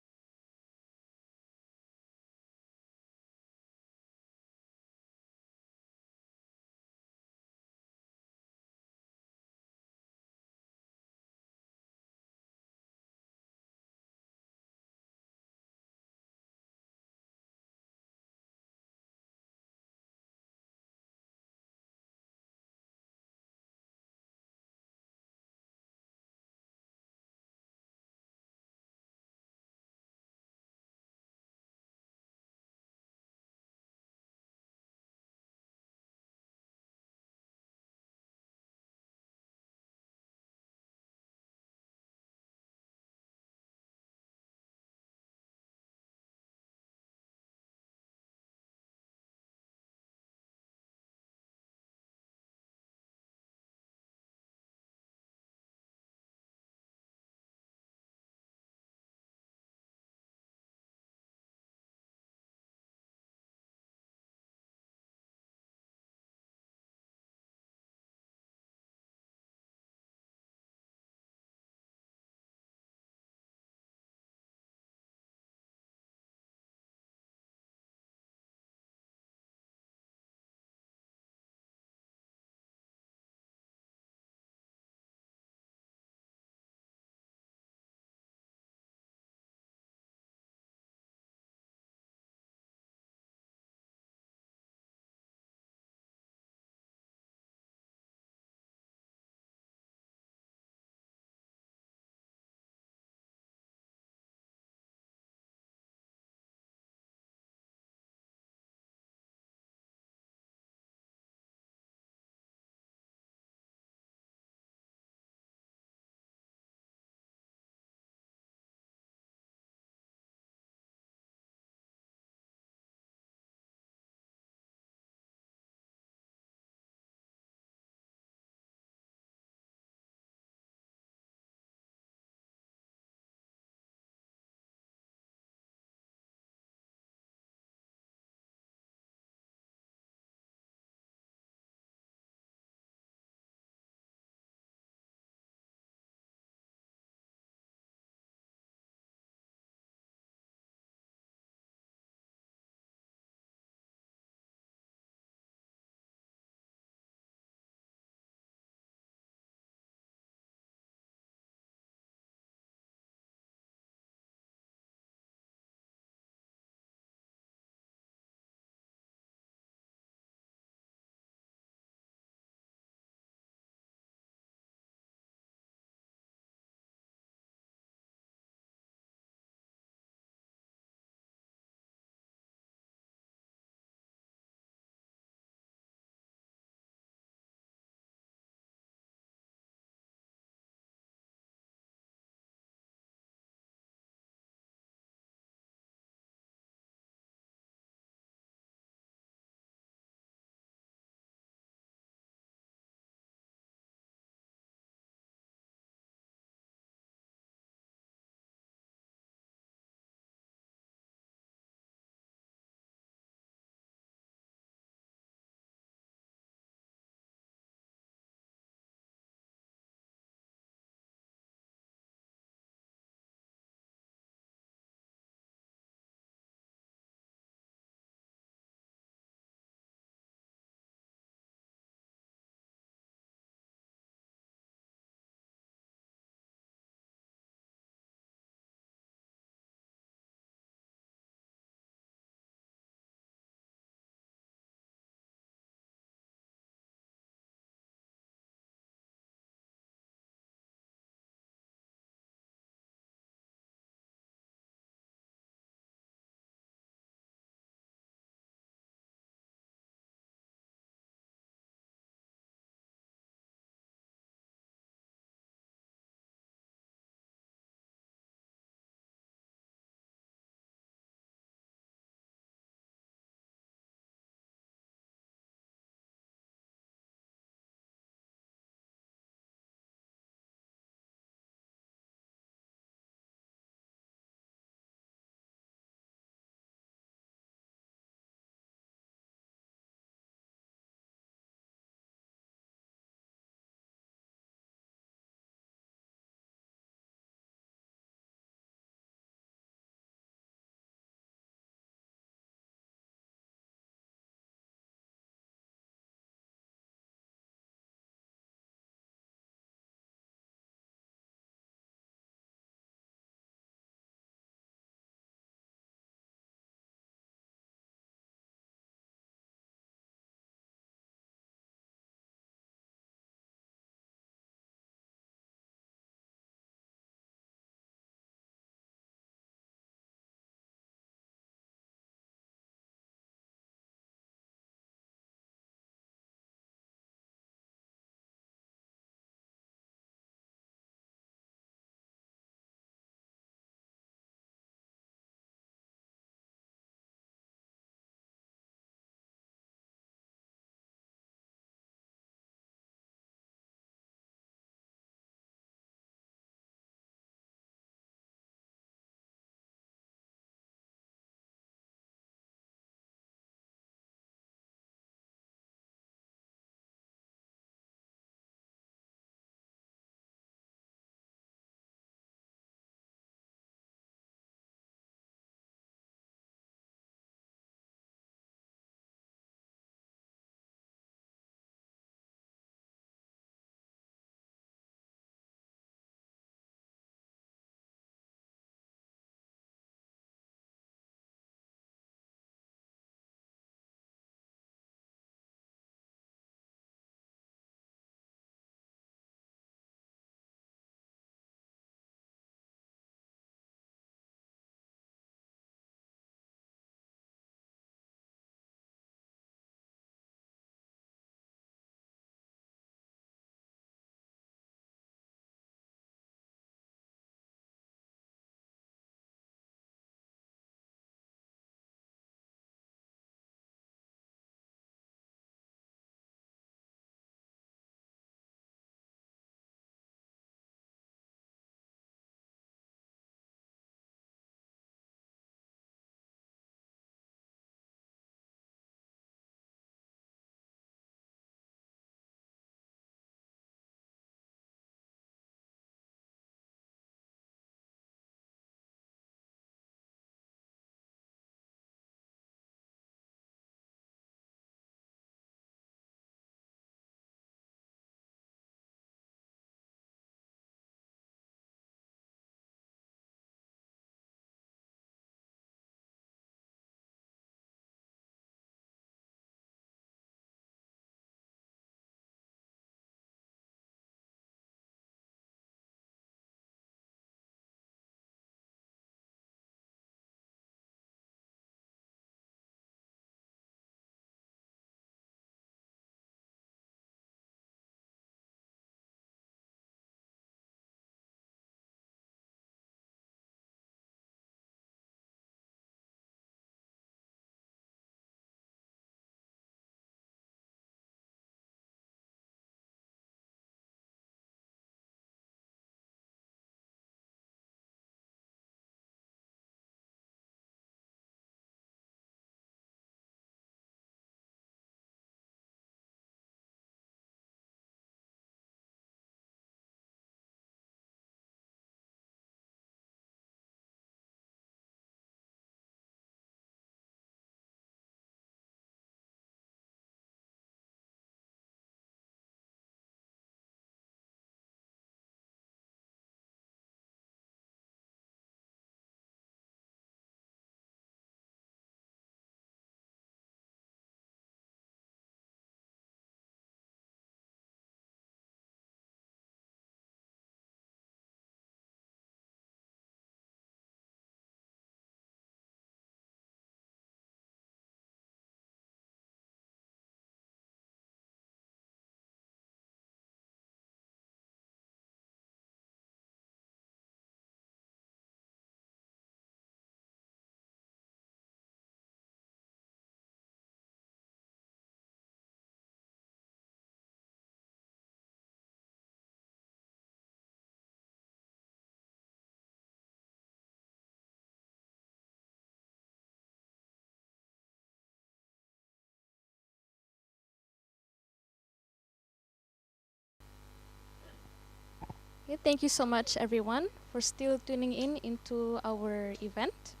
Okay, thank you so much, everyone, for still tuning in into our event.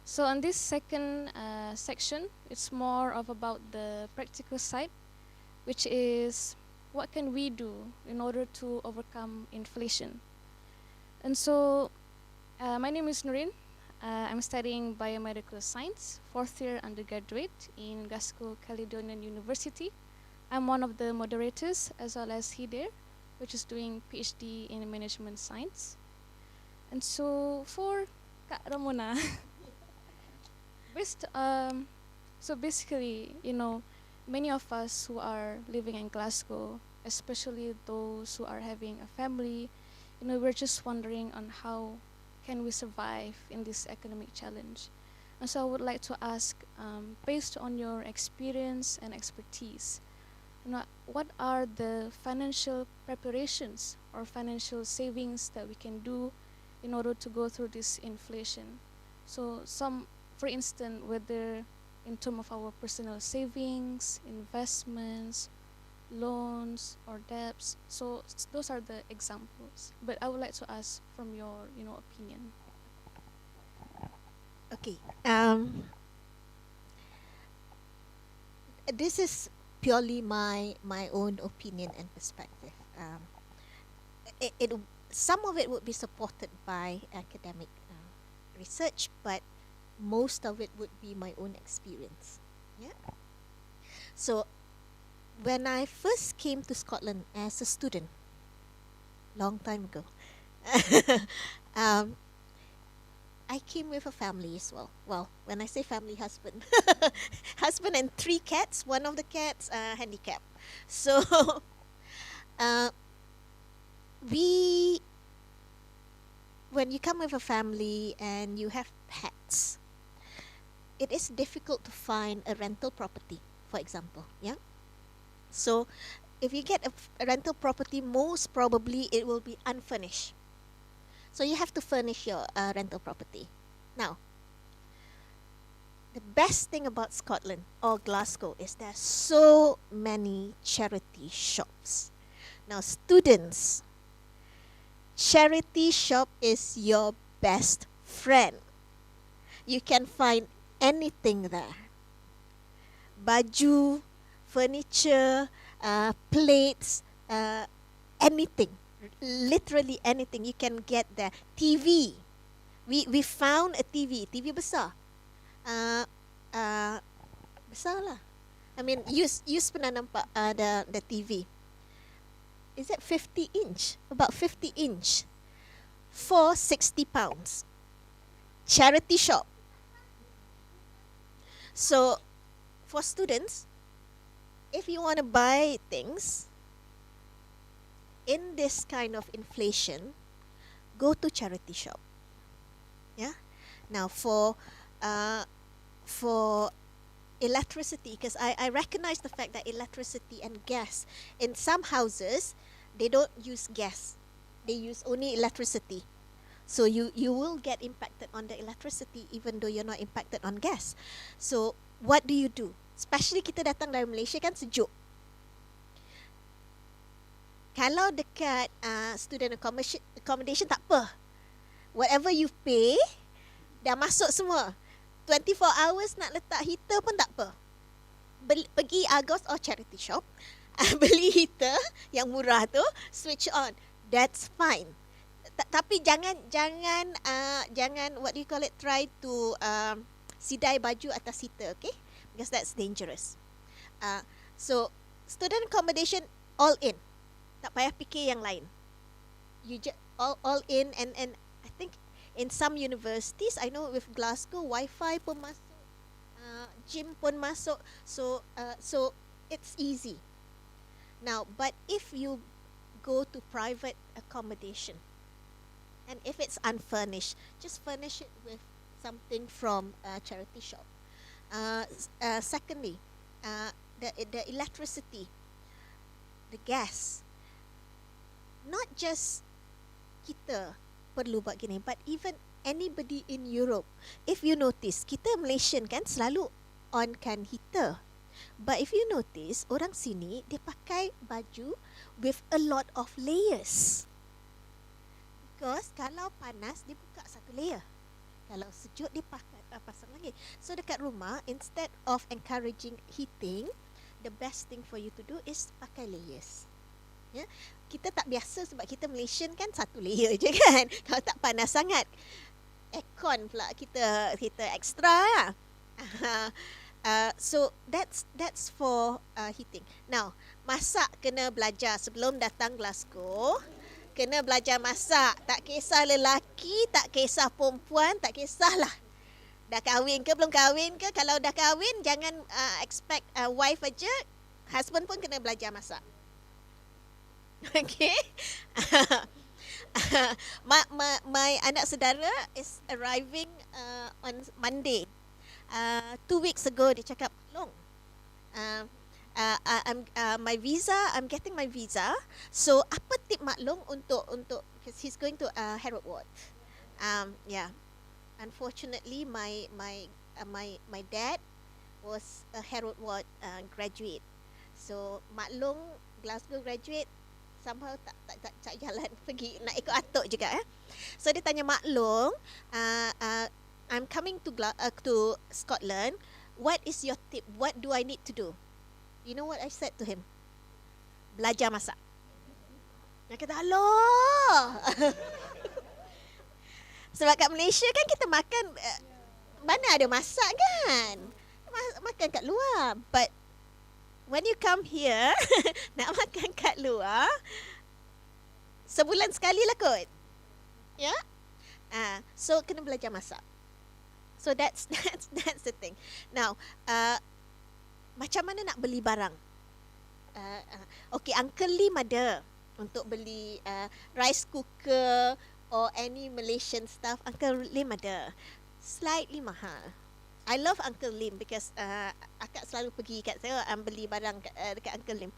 So on this second section, it's more of about the practical side, which is what can we do in order to overcome inflation. And so, my name is Noreen. I'm studying biomedical science, fourth year undergraduate in Glasgow Caledonian University. I'm one of the moderators, as well as Hidir, which is doing PhD in management science. And so for Kak Ramona, so basically, many of us who are living in Glasgow, especially those who are having a family, we're just wondering on how can we survive in this economic challenge. And so I would like to ask, based on your experience and expertise, what are the financial preparations or financial savings that we can do in order to go through this inflation? So for instance, whether in terms of our personal savings, investments, loans, or debts. So those are the examples. But I would like to ask from your, opinion. Okay. This is purely my own opinion and perspective. Some of it would be supported by academic research, but most of it would be my own experience. Yeah. So when I first came to Scotland as a student, long time ago, I came with a family as well. Well, when I say family, husband, husband and 3 cats. One of the cats handicapped. So we, when you come with a family and you have pets, it is difficult to find a rental property, for example. Yeah. So if you get a rental property, most probably it will be unfurnished. So you have to furnish your rental property. Now, the best thing about Scotland or Glasgow is there are so many charity shops. Now, students, charity shop is your best friend. You can find anything there. Baju, furniture, plates, anything. Literally anything you can get there. TV. We found a TV besar. Besar lah. I mean, you pernah nampak the TV. Is it 50 inch? About 50 inch. For £60. Charity shop. So, for students, if you want to buy things in this kind of inflation, go to charity shop. Yeah. Now for electricity, because I recognize the fact that electricity and gas in some houses, they don't use gas, they use only electricity. So you will get impacted on the electricity even though you're not impacted on gas. So what do? Especially kita datang dari Malaysia kan sejuk. Kalau dekat student accommodation tak apa. Whatever you pay, dah masuk semua. 24 hours nak letak heater pun tak apa. Pergi Argos or charity shop, beli heater yang murah tu, switch on. That's fine. Tapi jangan what do you call it, try to sidai baju atas heater, okay? Because that's dangerous. So student accommodation all in. Tak payah fikir yang lain. You just all in, and I think in some universities, I know with Glasgow, Wi-Fi pun masuk, gym pun masuk, so it's easy. Now, but if you go to private accommodation, and if it's unfurnished, just furnish it with something from a charity shop. Secondly, the electricity, the gas. Not just kita perlu buat gini, but even anybody in Europe. If you notice, kita Malaysian kan selalu onkan heater. But if you notice, orang sini dia pakai baju with a lot of layers. Because kalau panas dia buka satu layer. Kalau sejuk dia pasang lagi. So dekat rumah, instead of encouraging heating, the best thing for you to do is pakai layers. Ya, kita tak biasa sebab kita Malaysian kan satu layer je kan. Kalau tak panas sangat, aircon pula kita extra lah. So that's for heating. Now, masak kena belajar sebelum datang Glasgow. Kena belajar masak. Tak kisah lelaki, tak kisah perempuan, tak kisahlah. Dah kahwin ke belum kahwin ke. Kalau dah kahwin, jangan expect wife aja. Husband pun kena belajar masak. Okay. my anak saudara is arriving on Monday. 2 weeks ago dia cakap, Long, I'm getting my visa. So apa tip Mak Long untuk because he's going to Herod Ward. Yeah. Unfortunately, my dad was a Herod Ward graduate. So Mak Long Glasgow graduate, somehow tak jalan pergi nak ikut atuk juga. So dia tanya Mak Long, I'm coming to Scotland. What is your tip? What do I need to do? You know what I said to him? Belajar masak. Dia kata, aloh. Sebab kat Malaysia kan kita makan, mana ada masak kan? Makan kat luar. But when you come here, nak makan kat luar, sebulan sekali lah kot. Ya? Yeah? So kena belajar masak. So that's the thing. Now, macam mana nak beli barang? Okay, Uncle Lim ada untuk beli rice cooker or any Malaysian stuff. Uncle Lim ada. Slightly mahal. I love Uncle Lim because akak selalu pergi kat saya beli barang dekat Uncle Lim.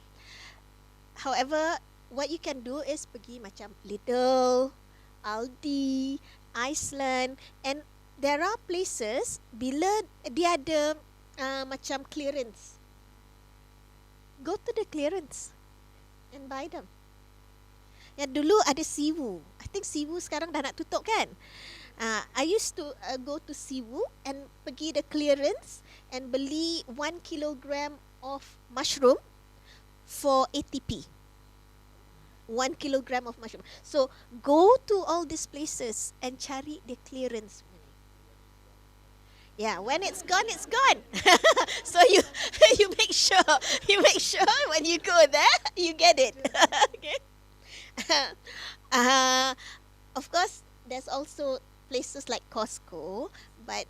However, what you can do is pergi macam Lidl, Aldi, Iceland, and there are places bila dia ada macam clearance. Go to the clearance and buy them. Yang dulu ada Siwu. I think Siwu sekarang dah nak tutup kan? I used to go to Siwu and pergi the clearance and beli 1 kilogram of mushroom for 80p. 1 kilogram of mushroom. So go to all these places and cari the clearance. Yeah, when it's gone, it's gone. So you make sure when you go there, you get it. Okay. Of course, there's also places like Costco, but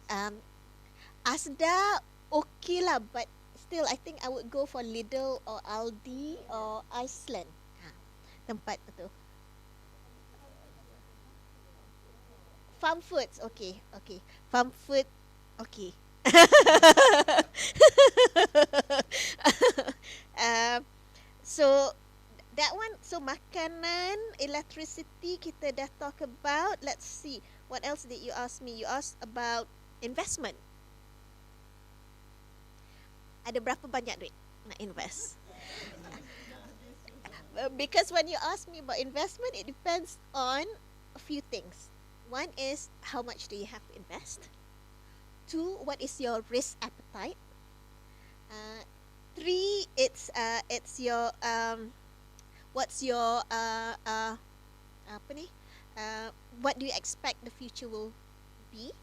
Asda okay lah, but still I think I would go for Lidl or Aldi or Iceland. Tempat tu. Farm foods, okay. Farm food, okay. So that one, so makanan, electricity kita dah talk about. Let's see, what else did you ask me? You asked about investment. Ada berapa banyak duit nak invest? Because when you ask me about investment, it depends on a few things. One is, how much do you have to invest? 2, what is your risk appetite? 3, it's your what's your what do you expect the future will be,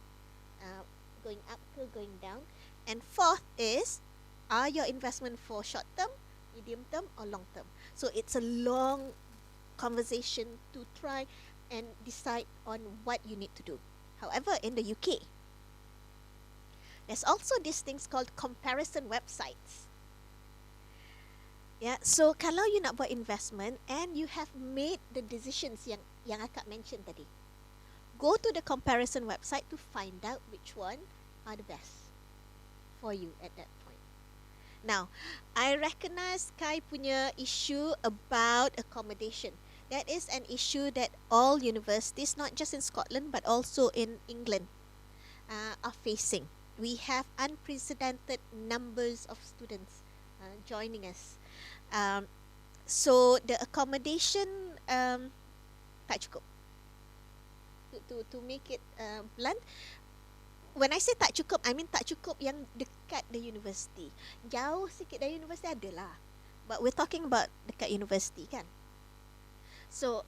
going up or going down? And 4th is, are your investment for short term, medium term, or long term? So it's a long conversation to try and decide on what you need to do. However, in the UK, there's also these things called comparison websites. Yeah, so kalau you nak buat investment and you have made the decisions yang akak mention tadi, go to the comparison website to find out which one are the best for you at that point. Now, I recognize Kai punya issue about accommodation. That is an issue that all universities, not just in Scotland but also in England, are facing. We have unprecedented numbers of students joining us. So the accommodation tak cukup. to make it blunt, when I say tak cukup, I mean tak cukup yang dekat the university. Jauh sikit dari university adalah. But we're talking about dekat university kan. So,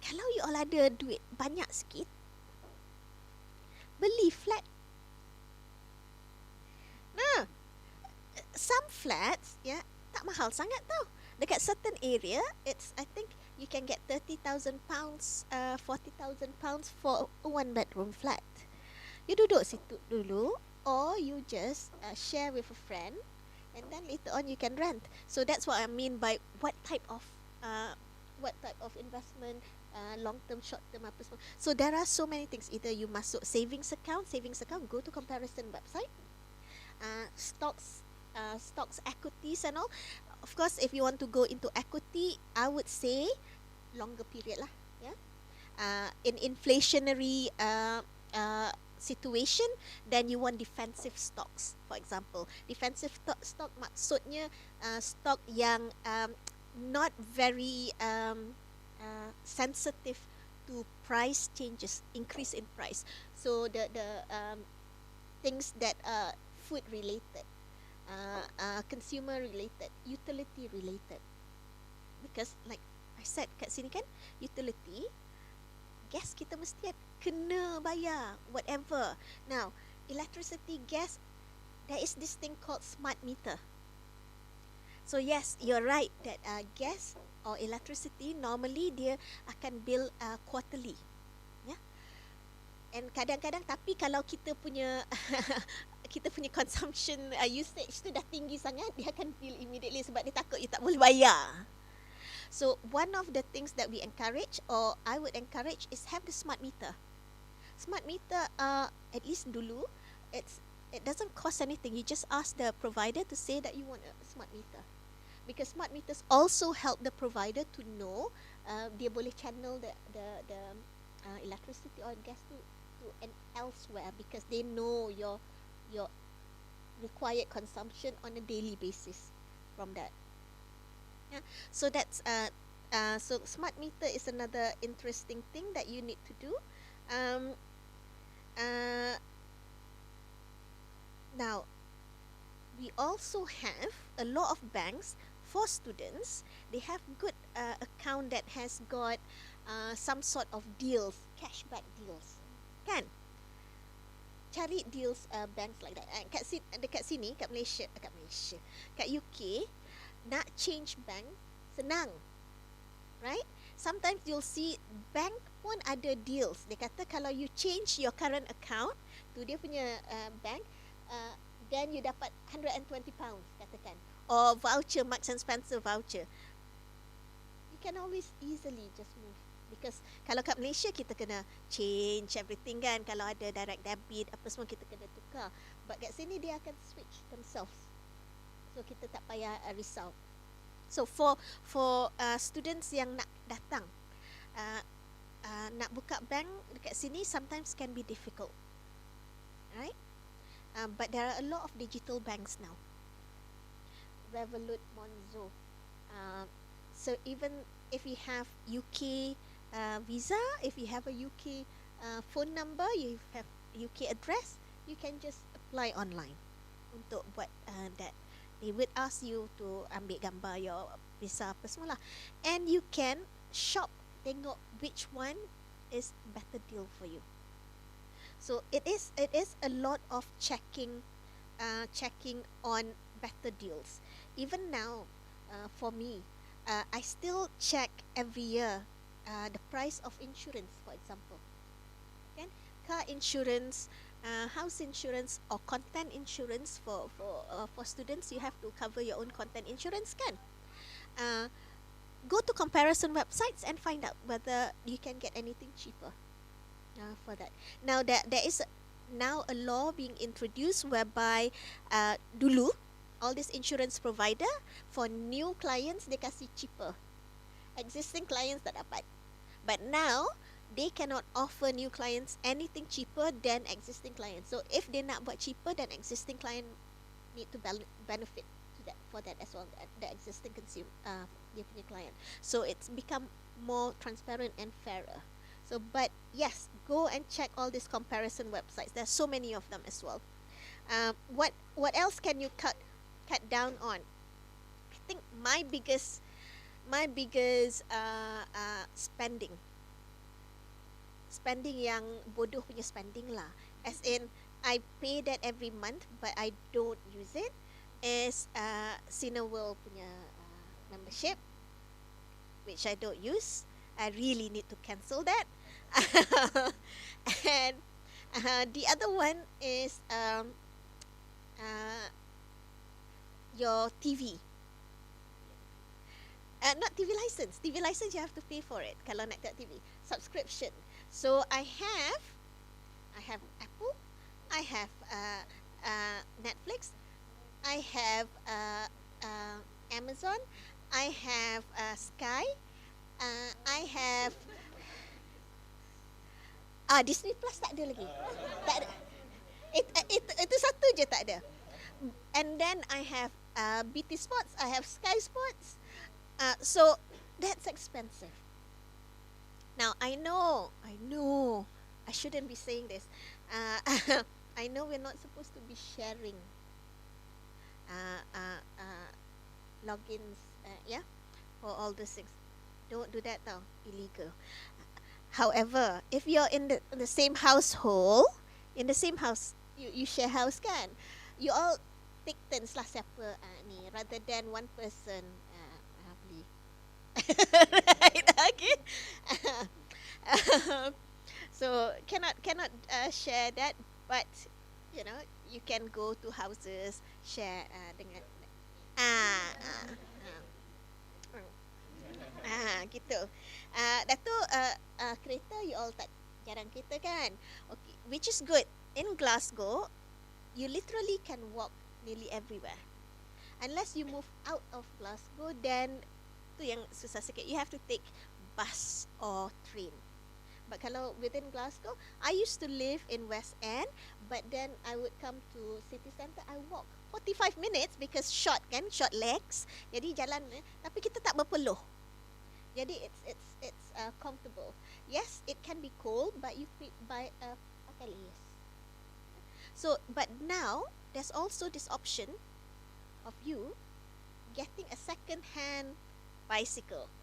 kalau you all ada duit banyak sikit, beli flat. Nah, some flats, tak mahal sangat tau. Dekat certain area, I think you can get £30,000, £40,000 for a 1-bedroom flat. You duduk situ dulu, or you just share with a friend, and then later on you can rent. So that's what I mean by what type of investment, long term, short term, apa semua. So there are so many things. Either you masuk savings account, go to comparison website, stocks, equities and all. Of course, if you want to go into equity, I would say longer period lah. In inflationary situation, then you want defensive stocks. For example, defensive stock maksudnya stock yang not very sensitive to price changes, increase in price. So the things that are food related, consumer related, utility related. Because like I said kat sini kan, utility, gas kita mesti kena bayar, whatever. Now, electricity, gas, there is this thing called smart meter. So yes, you're right that gas or electricity normally dia akan bill quarterly. And kadang-kadang, tapi kalau kita punya kita punya consumption usage tu dah tinggi sangat, dia akan bill immediately sebab dia takut you tak boleh bayar. So one of the things that we encourage, or I would encourage, is have the smart meter. Smart meter, at least dulu, it doesn't cost anything. You just ask the provider to say that you want a smart meter, because smart meters also help the provider to know dia boleh channel the electricity or gas to and elsewhere, because they know your required consumption on a daily basis from that. So that's so smart meter is another interesting thing that you need to do. Now, we also have a lot of banks for students. They have good account that has got some sort of deals, cashback deals, kan? Cari deals banks like that. Dekat sini, kat Malaysia, kat UK, nak change bank senang, right? Sometimes you'll see bank pun ada deals. Dia kata kalau you change your current account to dia punya bank, then you dapat £120 katakan, or voucher, Marks and Spencer voucher. You can always easily just move, because kalau kat Malaysia kita kena change everything kan. Kalau ada direct debit apa semua kita kena tukar. But kat sini dia akan switch themselves, so kita tak payah risau. So for students yang nak datang, nak buka bank dekat sini sometimes can be difficult, right? But there are a lot of digital banks now. Revolut, Monzo. So even if you have UK visa, if you have a UK phone number, you have UK address, you can just apply online untuk buat that. They would ask you to ambil gambar your visa apa semua lah. And you can shop, tengok which one is better deal for you. So it is a lot of checking on better deals. Even now, for me, I still check every year the price of insurance, for example. Kan? Car insurance, house insurance, or content insurance for students. You have to cover your own content insurance, kan? Go to comparison websites and find out whether you can get anything cheaper for that. Now there is now a law being introduced whereby dulu all this insurance provider, for new clients they kasih cheaper, existing clients tak dapat. But now they cannot offer new clients anything cheaper than existing clients. So if they nak buat cheaper, then existing client need to benefit to that, for that as well, the existing dia punya client. So it's become more transparent and fairer. So So, but yes, go and check all these comparison websites. There's so many of them as well. What else can you cut down on? I think my biggest spending yang bodoh punya spending lah. As in, I pay that every month but I don't use it. Is Cineworld punya membership, which I don't use. I really need to cancel that. And the other one is your TV. Not TV license. TV license you have to pay for it. Kalau nak tengok TV, subscription. So I have Apple, I have Netflix, I have Amazon, I have Sky, I have Disney Plus tak ada lagi. Tak ada. Itu satu je tak ada. And then I have BT Sports, I have Sky Sports. So that's expensive. Now I know, I shouldn't be saying this. I know we're not supposed to be sharing logins, for all these things. Don't do that tau, illegal. However, if you're in the same household, in the same house, you share house kan, you all take turns lah siapa ni, rather than one person beli. Right, okay. So cannot share that, but you can go to houses, share dengan gitu. Dah tu kereta you all tak jarang kereta kan. Okay, which is good. In Glasgow, you literally can walk nearly everywhere. Unless you move out of Glasgow, then tu yang susah sikit. You have to take bus or train. But kalau within Glasgow, I used to live in West End, but then I would come to city centre. I walk 45 minutes because short legs. Jadi jalan, tapi kita tak berpeluh. Jadi it's comfortable. Yes, it can be cold, but you pakai lace. So, but now there's also this option of you getting a second-hand bicycle,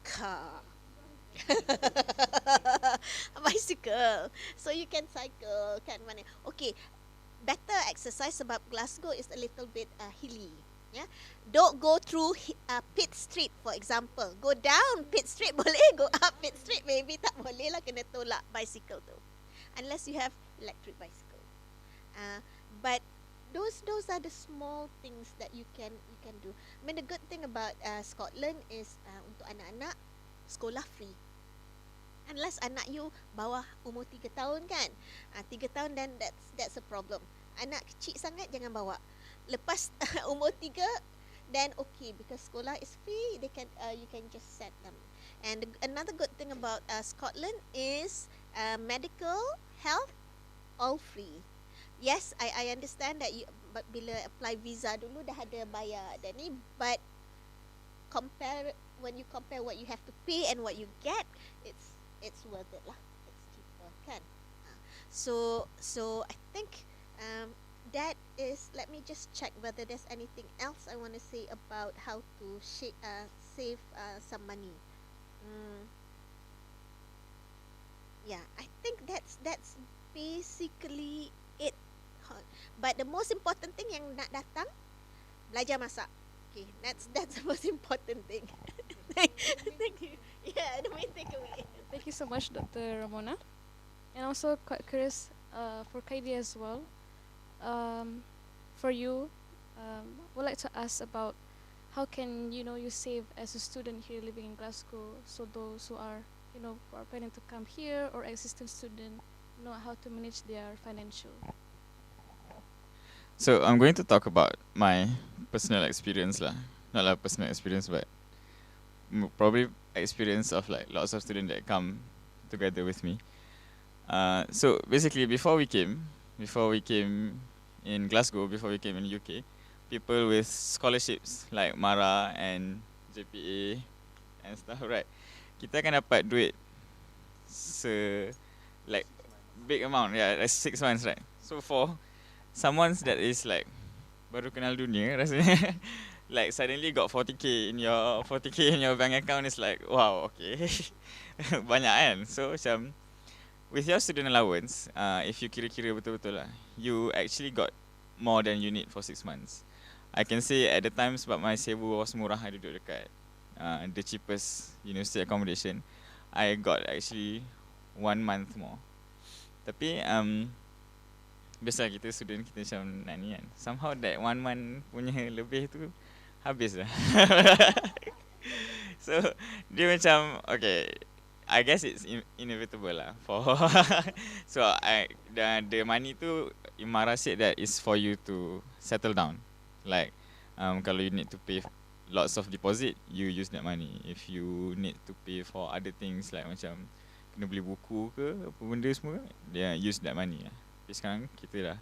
car. A bicycle, so you can cycle kan mana. Okay, better exercise sebab Glasgow is a little bit hilly. Yeah, don't go through Pitt Street, for example. Go down Pitt Street boleh, go up Pitt Street maybe tak boleh lah, kena tolak bicycle tu, unless you have electric bicycle. But those are the small things that you can do. I mean, the good thing about Scotland is untuk anak-anak sekolah free. Unless anak you bawah umur 3 tahun kan. 3 tahun then that's a problem. Anak kecil sangat jangan bawa. Lepas umur 3 then okay, because sekolah is free, they can you can just send them. And another good thing about Scotland is medical, health, all free. Yes, I understand that you, but bila apply visa dulu dah ada bayar dan ni, but when you compare what you have to pay and what you get, it's worth it lah. It's cheaper kan. So I think that is, let me just check whether there's anything else I want to say about how to save some money. Yeah, I think that's basically it. But the most important thing yang nak datang, belajar masak. Okay, that's the most important thing. Thank you. Yeah, the main takeaway. Thank you so much, Dr. Ramona. And also quite curious for Qaedi as well. For you, would like to ask about how can you save as a student here living in Glasgow. So those who are who are planning to come here or existing student know how to manage their financial. So I'm going to talk about my personal experience lah. Not like personal experience, but probably experience of like lots of students that come together with me. So basically, before we came in Glasgow, before we came in UK, people with scholarships like Mara and JPA and stuff, right? Kita akan dapat duit like big amount, yeah, like 6 months, right? So for someone that is like baru kenal dunia rasanya, like suddenly got 40k in your bank account is like, wow, okay. Banyak kan. So macam with your student allowance, if you kira-kira betul-betul lah, you actually got more than you need for 6 months. I can say at the time sebab my sewa was murah, I duduk dekat the cheapest university accommodation, I got actually 1 month more. Tapi biasa kita student kita macam nak ni kan, somehow that 1 month punya lebih tu habis lah. So dia macam okay, I guess it's inevitable lah for so the money tu Imara said that is for you to settle down. Like kalau you need to pay lots of deposit, you use that money. If you need to pay for other things like macam kena beli buku ke apa benda semua, dia use that money lah. Tapi sekarang kita dah,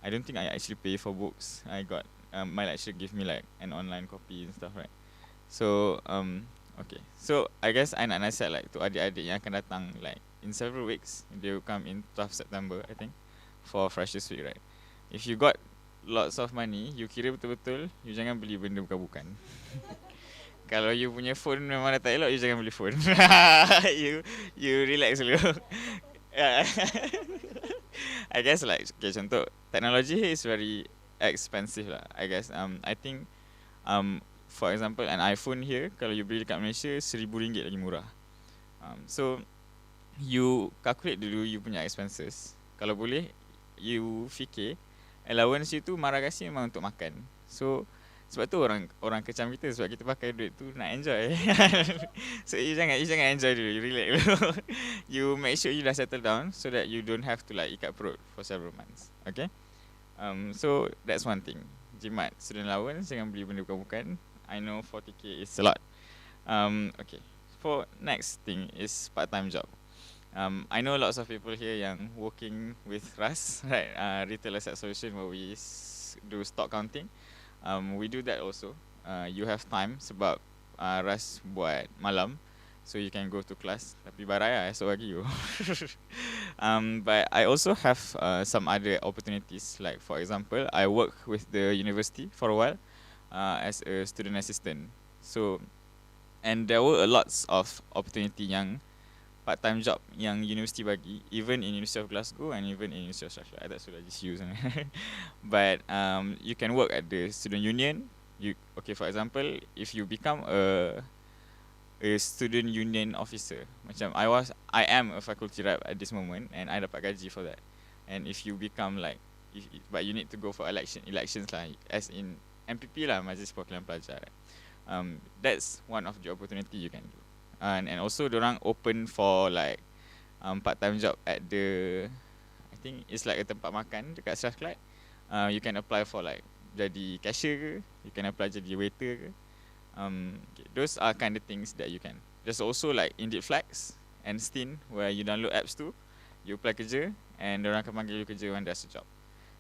I don't think I actually pay for books. I got my lecturer give me like an online copy and stuff, right? So okay, so I guess I nak nasihat like to adik-adik yang akan datang like in several weeks. They will come in 12 September I think for Freshers Week, right? If you got lots of money, you kira betul-betul, you jangan beli benda bukan-bukan. Kalau you punya phone memang dah tak elok, you jangan beli phone. you relax dulu. I guess like okay, contoh technology here is very expensive lah. I guess I think for example an iPhone here kalau you beli dekat Malaysia RM1,000 lagi murah. So you calculate dulu you punya expenses. Kalau boleh you fikir allowance you tu marah kasi memang untuk makan. So sebab tu orang kecam kita, sebab kita pakai duit tu nak enjoy. So you jangan enjoy dulu, you relax dulu. You make sure you dah settle down so that you don't have to like ikat perut for several months. Okay? So that's one thing. Jimat student allowance, jangan beli benda bukan-bukan. I know 40k is a lot. Okay. For next thing is part-time job. I know lots of people here yang working with RAS, right? Retail Asset Solution, where we do stock counting. We do that also. You have time sebab RAS buat malam, so you can go to class. Tapi baraya esok pagi you. But I also have some other opportunities. Like for example, I work with the university for a while as a student assistant. So, and there were a lots of opportunity yang part-time job yang university bagi, even in University of Glasgow and even in University of Strathclyde. That's what I just use. But you can work at the student union. Okay, for example, if you become a student union officer, macam I am a faculty rep at this moment and I dapat gaji for that. And if you become like, but you need to go for elections lah, as in MPP lah, Majlis Perwakilan Pelajar. That's one of the opportunity you can do. And also dorang open for like part-time job at the, I think it's like a tempat makan dekat Strathclyde. You can apply for like jadi cashier ke, you can apply jadi waiter ke. Okay, those are kind of things that you can. There's also like Indeed Flex and Stin where you download apps tu, you apply kerja and dorang akan panggil you kerja when there's a job.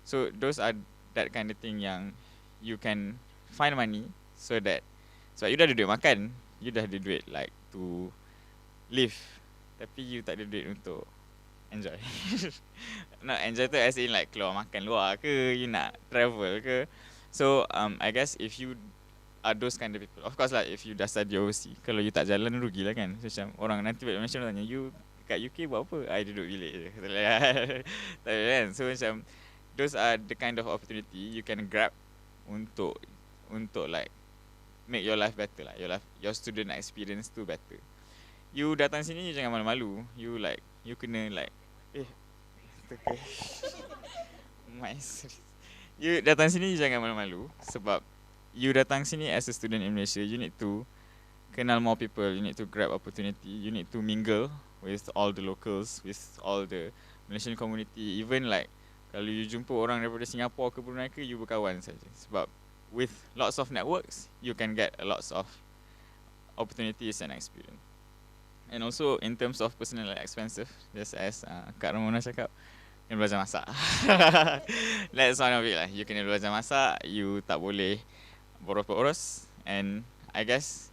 So those are that kind of thing yang you can find money so that you dah ada duit makan, you dah ada duit like to live, tapi you tak ada duit untuk enjoy. Not enjoy tu as in like keluar makan luar ke, you nak travel ke. So I guess if you are those kind of people, of course lah, if you dah study overseas, kalau you tak jalan rugi lah kan. Macam orang nanti balik Malaysia tanya, you kat UK buat apa? I duduk bilik je. Tak kan. So macam those are the kind of opportunity you can grab untuk like make your life better lah, your student experience tu better. You datang sini, you jangan malu-malu. You kena like you datang sini, you jangan malu-malu sebab you datang sini as a student in Malaysia. You need to kenal more people, you need to grab opportunity, you need to mingle with all the locals, with all the Malaysian community. Even like kalau you jumpa orang daripada Singapore ke Brunei ke, you berkawan saja. Sebab with lots of networks, you can get lots of opportunities and experience. And also in terms of personal expensive, just as Kak Ramona cakap, kena belajar masak. That's one of it lah. You kena belajar masak, you tak boleh boros-boros. And I guess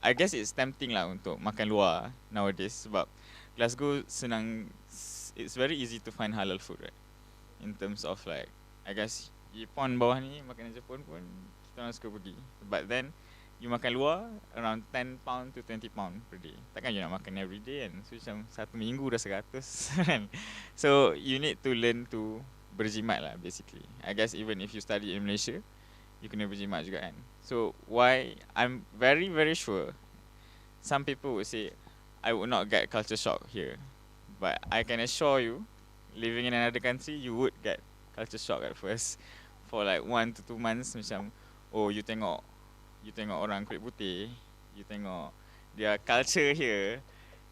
it's tempting lah untuk makan luar nowadays sebab Glasgow senang, it's very easy to find halal food, right? In terms of like, I guess Jepun bawah ni makanan Jepun pun kita orang suka pergi. But then you makan luar around 10 pound to 20 pound per day. Takkan you nak makan every day kan. So macam satu minggu dah 100 kan. So you need to learn to berjimat lah basically. I guess even if you study in Malaysia, you kena berjimat juga kan. So why I'm very very sure some people would say I would not get culture shock here. But I can assure you, living in another country, you would get culture shock at first. For like 1 to 2 months macam, oh you tengok orang kulit putih, you tengok their culture here,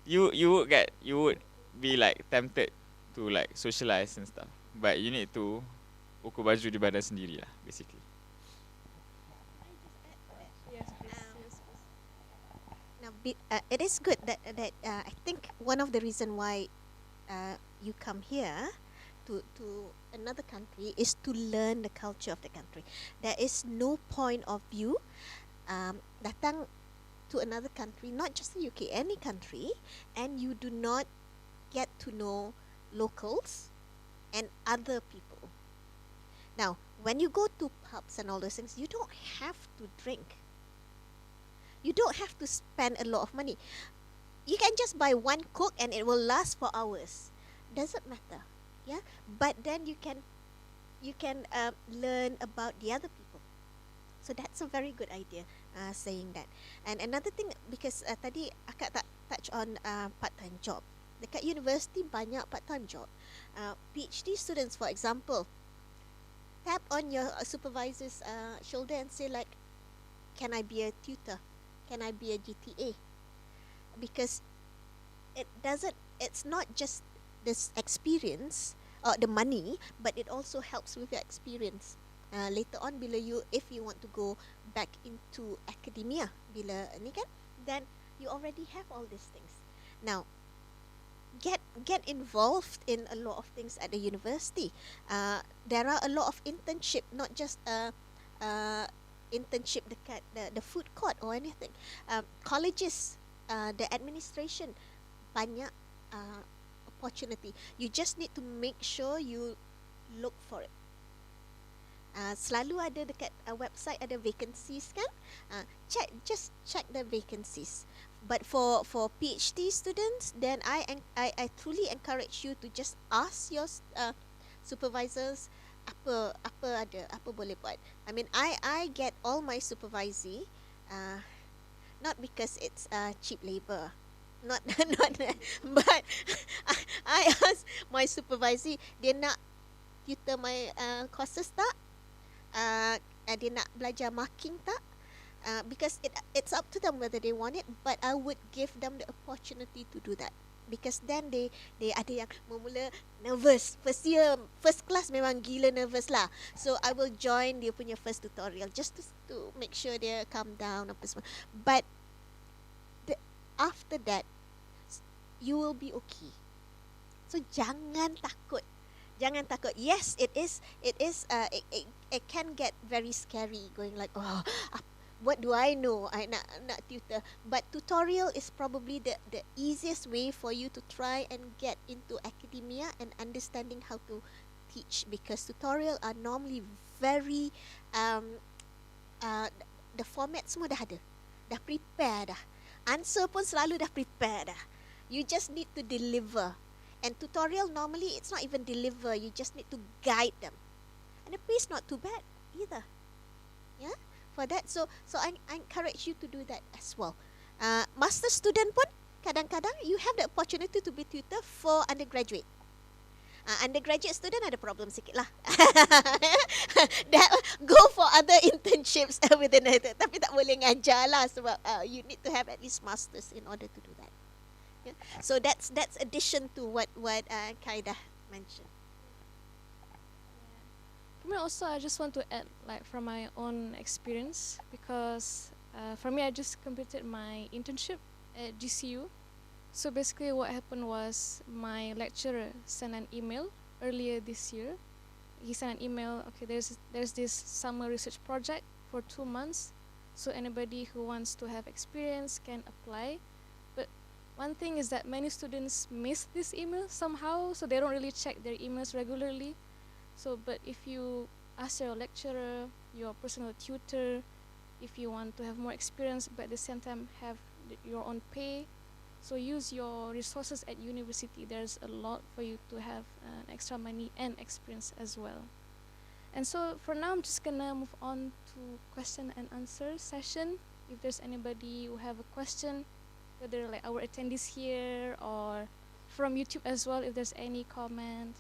you would be like tempted to like socialize and stuff. But you need to ukur baju di badan sendiri lah basically. Yes, Now, it is good that I think one of the reason why you come here to another country is to learn the culture of the country. There is no point of view datang to another country, not just the UK, any country, and you do not get to know locals and other people. Now, when you go to pubs and all those things, you don't have to drink. You don't have to spend a lot of money. You can just buy one Coke and it will last for hours. Doesn't matter, yeah. But then you can learn about the other people. So that's a very good idea, saying that. And another thing, because tadi akak tak touch on part-time job. Dekat university banyak part-time job. PhD students, for example, tap on your supervisor's shoulder and say like, can I be a tutor? Can I be a GTA? Because it's not just this experience or the money, but it also helps with your experience. Later on, if you want to go back into academia, bila ni kan, then you already have all these things. Now, get involved in a lot of things at the university. There are a lot of internship, not just internship dekat the food court or anything. Colleges, the administration, banyak opportunity. You just need to make sure you look for it. Selalu ada dekat website ada vacancies kan. Just check the vacancies. But for PhD students, then I truly encourage you to just ask your supervisors apa boleh buat. I mean, I get all my supervisee not because it's cheap labor, not but I ask my supervisee, dia nak tutor my courses tak, dia nak belajar marking tak, because it's up to them whether they want it, but I would give them the opportunity to do that. Because then they ada yang mula nervous first class memang gila nervous lah, so I will join dia punya first tutorial just to make sure dia calm down apa semua. But after that you will be okay. So jangan takut. Yes, it can get very scary, going like, oh, what do I know? I nak tutor. But tutorial is probably the easiest way for you to try and get into academia and understanding how to teach, because tutorial are normally very the format semua dah ada. Dah prepare dah. Answer pun selalu dah prepare dah. You just need to deliver. And tutorial normally it's not even deliver, you just need to guide them. And the pay is not too bad either. Yeah? For that, so I encourage you to do that as well. Master student pun kadang-kadang you have the opportunity to be tutor for undergraduate. Undergraduate student ada problem sikit lah. That go for other internships within it, tapi tak boleh ngajar lah sebab you need to have at least masters in order to do that. Yeah? So that's addition to what Qaeda mentioned. For me also, I just want to add, like, from my own experience, because for me, I just completed my internship at GCU. So basically what happened was my lecturer sent an email earlier this year. He sent an email, okay, there's this summer research project for 2 months, so anybody who wants to have experience can apply. But one thing is that many students miss this email somehow, so they don't really check their emails regularly. So, but if you ask your lecturer, your personal tutor, if you want to have more experience, but at the same time have your own pay, so use your resources at university. There's a lot for you to have extra money and experience as well. And so for now, I'm just gonna move on to question and answer session. If there's anybody who have a question, whether like our attendees here or from YouTube as well, if there's any comment.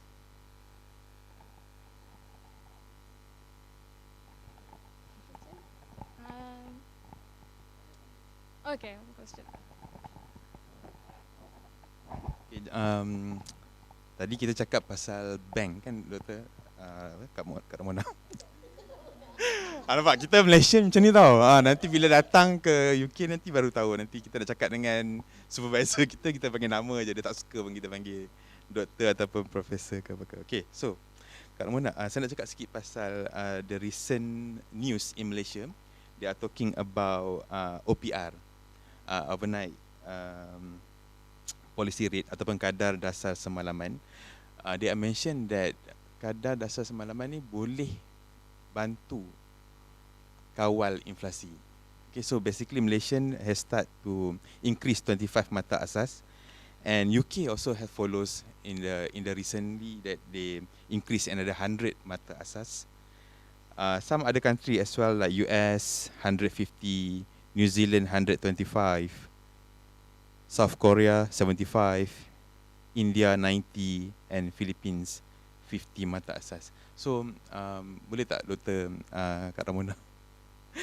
Okay, one question. Okay, tadi kita cakap pasal bank kan, Doktor Kak Ramona. Nampak kita Malaysian macam ni tau. Nanti bila datang ke UK nanti baru tahu. Nanti kita dah cakap dengan supervisor kita panggil nama je. Dia tak suka pun kita panggil doktor ataupun profesor ke apa ke. Okay, so Kak Ramona, saya nak cakap sikit pasal the recent news in Malaysia. They are talking about OPR, overnight policy rate ataupun kadar dasar semalaman. They are mentioned that kadar dasar semalaman ni boleh bantu kawal inflasi. Okay, so basically Malaysian has start to increase 25 mata asas, and UK also have follows in the recently that they increase another 100 mata asas. Some other country as well like US 150, New Zealand 125, South Korea 75, India 90 and Philippines 50 mata asas. So boleh tak Dr. Kak Ramona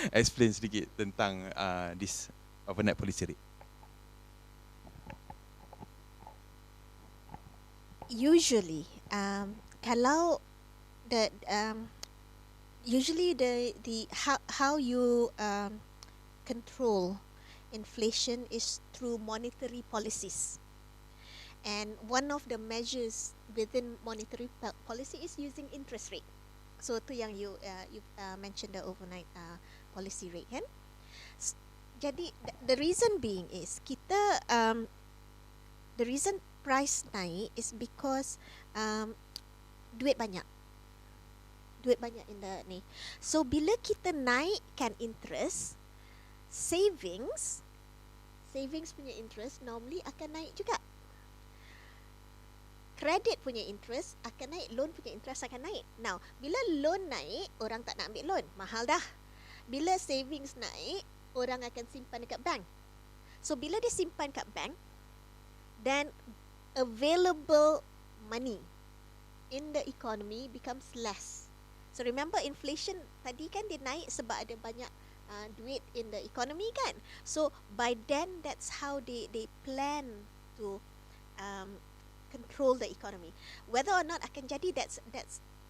explain sedikit tentang this overnight policy rate? Usually, kalau usually the how you control inflation is through monetary policies, and one of the measures within monetary policy is using interest rate. So tu yang you mentioned the overnight policy rate kan. Jadi the reason being is kita the reason price naik is because duit banyak in the ni. So bila kita naikkan interest, savings punya interest normally akan naik juga. Credit punya interest akan naik, loan punya interest akan naik. Now, bila loan naik, orang tak nak ambil loan, mahal dah. Bila savings naik, orang akan simpan dekat bank. So bila dia simpan kat bank, then available money in the economy becomes less. So remember inflation tadi kan dia naik sebab ada banyak duit in the economy kan. So by then that's how they plan to control the economy. Whether or not akan jadi that's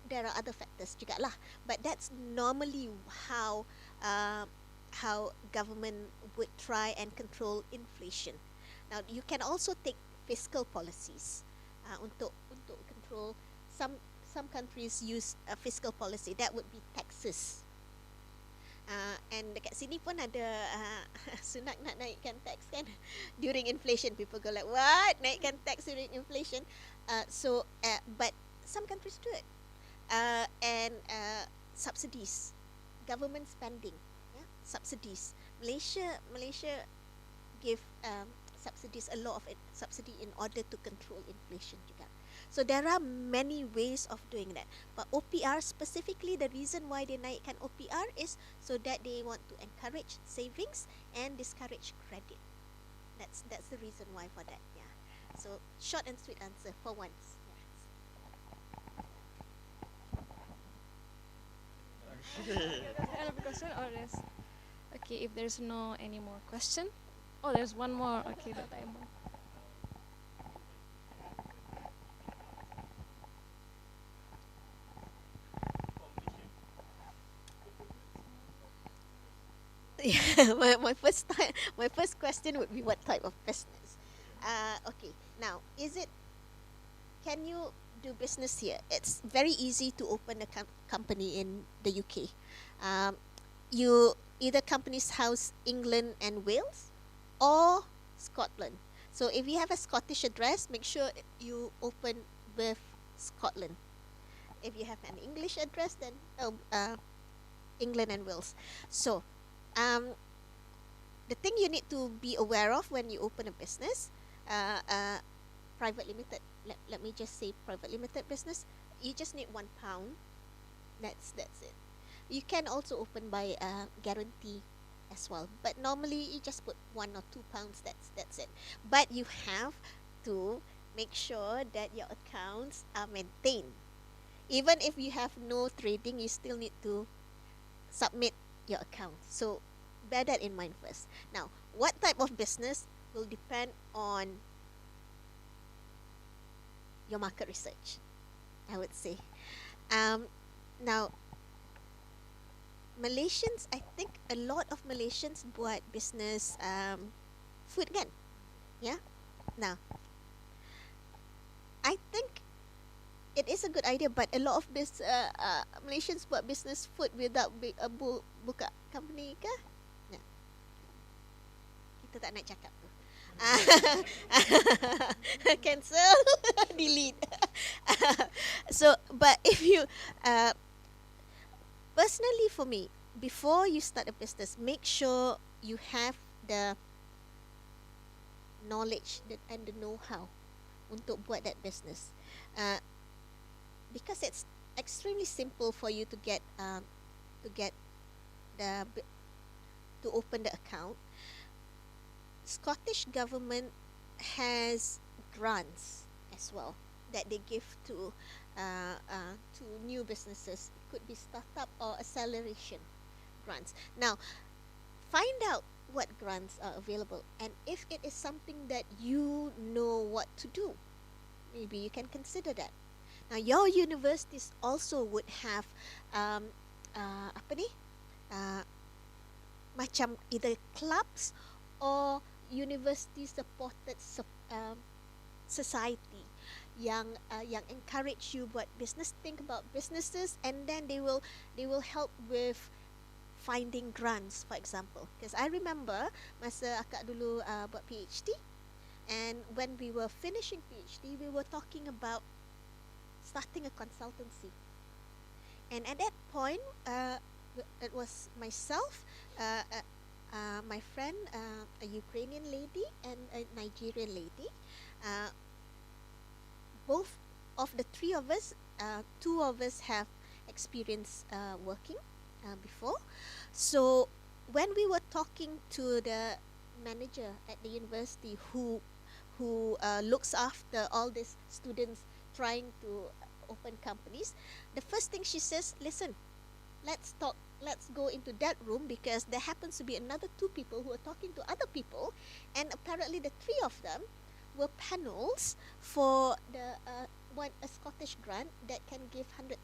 there are other factors jugalah, but that's normally how government would try and control inflation. Now you can also take fiscal policies untuk control. Some countries use a fiscal policy, that would be taxes. And dekat sini pun ada Sunak nak naikkan tax kan during inflation. People go like, what? Naikkan tax during inflation? But some countries do it. And subsidies, government spending, subsidies. Malaysia give subsidies, a lot of it, subsidy in order to control inflation juga. So there are many ways of doing that. But OPR specifically, the reason why they naikkan OPR is so that they want to encourage savings and discourage credit. That's the reason why for that. Yeah. So short and sweet answer for once. Another question or there's okay, if there's no any more question. Oh, there's one more. Okay, the timer. Yeah, my first question would be what type of business. Okay, now can you do business here? It's very easy to open a company in the UK. You either companies house England and Wales or Scotland. So if you have a Scottish address, make sure you open with Scotland. If you have an English address, then England and Wales. So the thing you need to be aware of when you open a business, private limited, let me just say private limited business, you just need £1. That's it. You can also open by guarantee as well, but normally you just put £1 or £2. That's it. But you have to make sure that your accounts are maintained. Even if you have no trading, you still need to submit your account. So bear that in mind first. Now, what type of business will depend on your market research, I would say. Now, Malaysians, I think a lot of Malaysians buat business food kan? Yeah. Now, I think it is a good idea, but a lot of Malaysians buat business food without buka company ke? Yeah. Kita tak nak cakap tu. Cancel, delete. So, but if you personally for me, before you start a business, make sure you have the knowledge and the know-how untuk buat that business. Because it's extremely simple for you to get to open the account. Scottish government has grants as well that they give to new businesses. It could be startup or acceleration grants. Now, find out what grants are available, and if it is something that you know what to do, maybe you can consider that. Now, your universities also would have macam either clubs or university supported society yang encourage you buat business, think about businesses, and then they will help with finding grants, for example. Because I remember masa akak dulu buat PhD, and when we were finishing PhD, we were talking about starting a consultancy. And at that point, it was myself, my friend, a Ukrainian lady and a Nigerian lady. Both of the three of us, two of us have experience working before. So when we were talking to the manager at the university who looks after all these students trying to open companies, the first thing she says, listen, let's go into that room, because there happens to be another two people who are talking to other people, and apparently the three of them were panels for the a Scottish grant that can give £100,000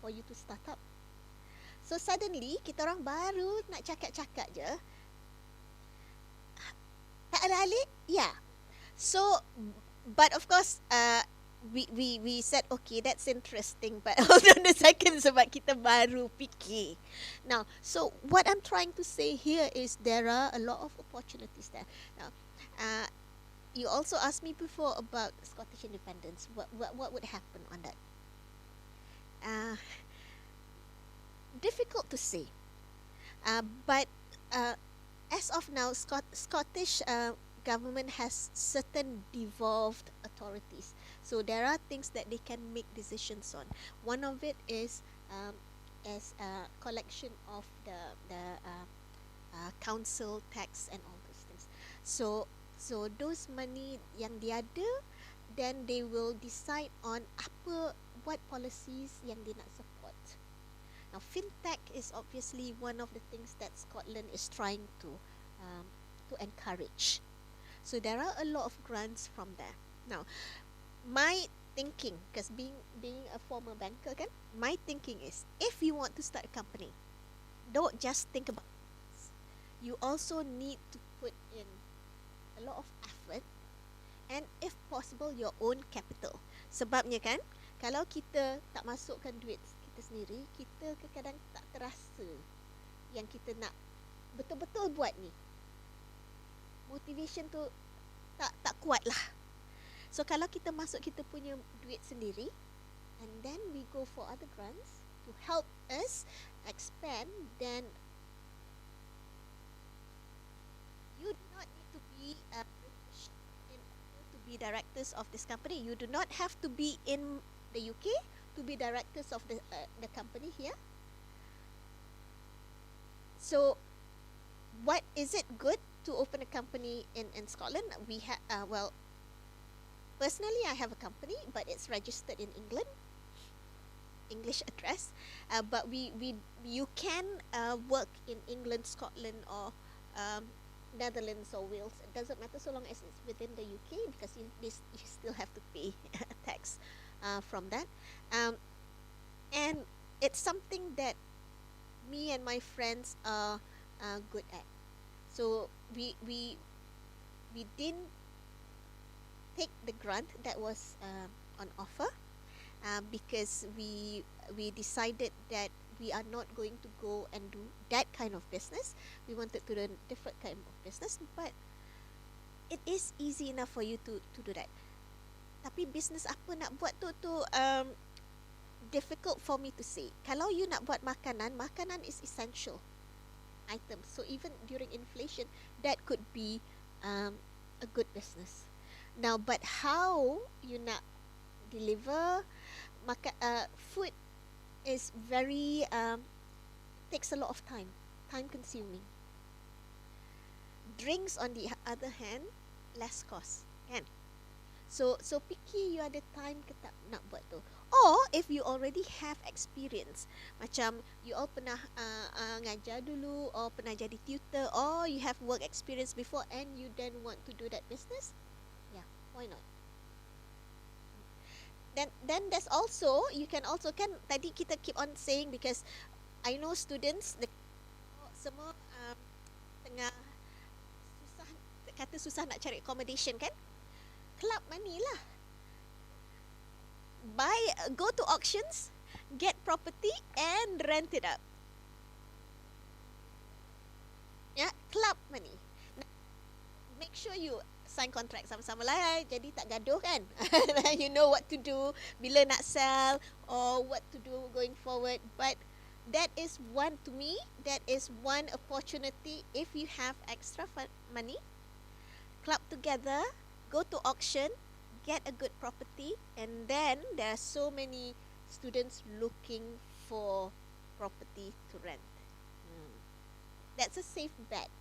for you to start up. So suddenly kita orang baru nak cakap-cakap je, tak ada alik, yeah. So, but of course, we said okay, that's interesting, but hold on a second sebab kita baru fikir. Now, so what I'm trying to say here is there are a lot of opportunities there. Now, you also asked me before about Scottish independence. What would happen on that? Difficult to say, but as of now, Scottish government has certain devolved authorities. So there are things that they can make decisions on. One of it is as collection of the council tax and all those things. So those money yang dia ada, then they will decide on what policies yang dia nak support. Now, fintech is obviously one of the things that Scotland is trying to encourage. So there are a lot of grants from there. Now, my thinking, because being a former banker kan, my thinking is, if you want to start a company, don't just think about this. You also need to put in a lot of effort, and if possible your own capital. Sebabnya kan, kalau kita tak masukkan duit kita sendiri, kita kadang tak terasa yang kita nak betul-betul buat ni. Motivation tu tak kuat lah. So kalau kita masuk kita punya duit sendiri, and then we go for other grants to help us expand, then you do not need to be British in order to be directors of this company. You do not have to be in the UK to be directors of the company here. So, what is it good to open a company in Scotland? We have well, personally, I have a company, but it's registered in England, English address. But you can work in England, Scotland, or Netherlands or Wales. It doesn't matter so long as it's within the UK, because you still have to pay tax from that. And it's something that me and my friends are good at. So we didn't take the grant that was on offer because we decided that we are not going to go and do that kind of business. We wanted to do a different kind of business, but it is easy enough for you to do that. Tapi business apa nak buat tu difficult for me to say. Kalau you nak buat makanan is essential item. So even during inflation, that could be a good business. Now, but how you nak deliver food is very takes a lot of time consuming. Drinks on the other hand, less cost, kan? So picky you ada time ke tak nak buat tu. Or if you already have experience, macam you all pernah ngajar dulu, or pernah jadi tutor, or you have work experience before and you then want to do that business, yeah, why not? Then there's also, you can also, kan tadi kita keep on saying, because I know students semua tengah susah nak cari accommodation, kan? Club money lah. Go to auctions, get property and rent it out. Yeah, club money. Make sure you sign contract sama-sama lah, jadi tak gaduh, kan? You know what to do bila nak sell or what to do going forward. But that is one, to me, that is one opportunity. If you have extra money, club together, go to auction, get a good property, and then there are so many students looking for property to rent. That's a safe bet.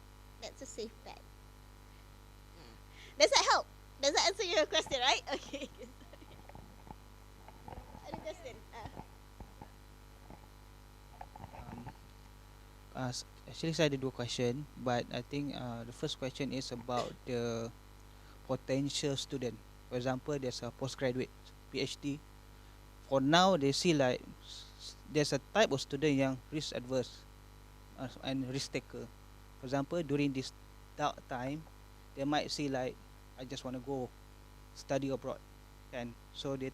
Does that help? Does that answer your question, right? Okay. Ada question? Actually, saya ada dua question, but I think the first question is about the potential student. For example, there's a postgraduate, PhD. For now, they see like there's a type of student yang risk adverse and risk taker. For example, during this dark time, they might see like, I just want to go study abroad, and so they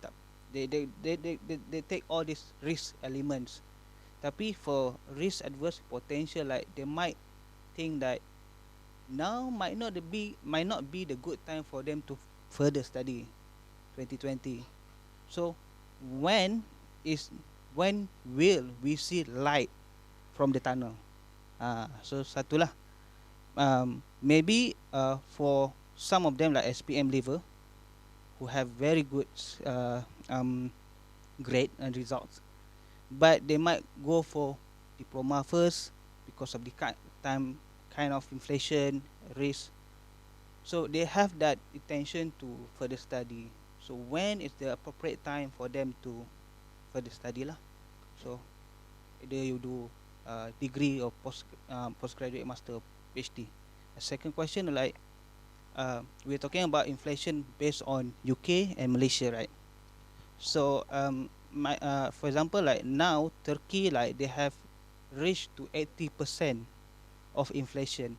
take all these risk elements. Tapi for risk adverse potential, like they might think that now might not be the good time for them to further study 2020. So when will we see light from the tunnel? So satulah, maybe for some of them like SPM level who have very good grade and results, but they might go for diploma first because of the kind of inflation risk. So they have that intention to further study. So when is the appropriate time for them to further study lah? So either you do degree or postgraduate, master, PhD. A second question, like we're talking about inflation based on UK and Malaysia, right? So for example, like now Turkey, like they have reached to 80% of inflation,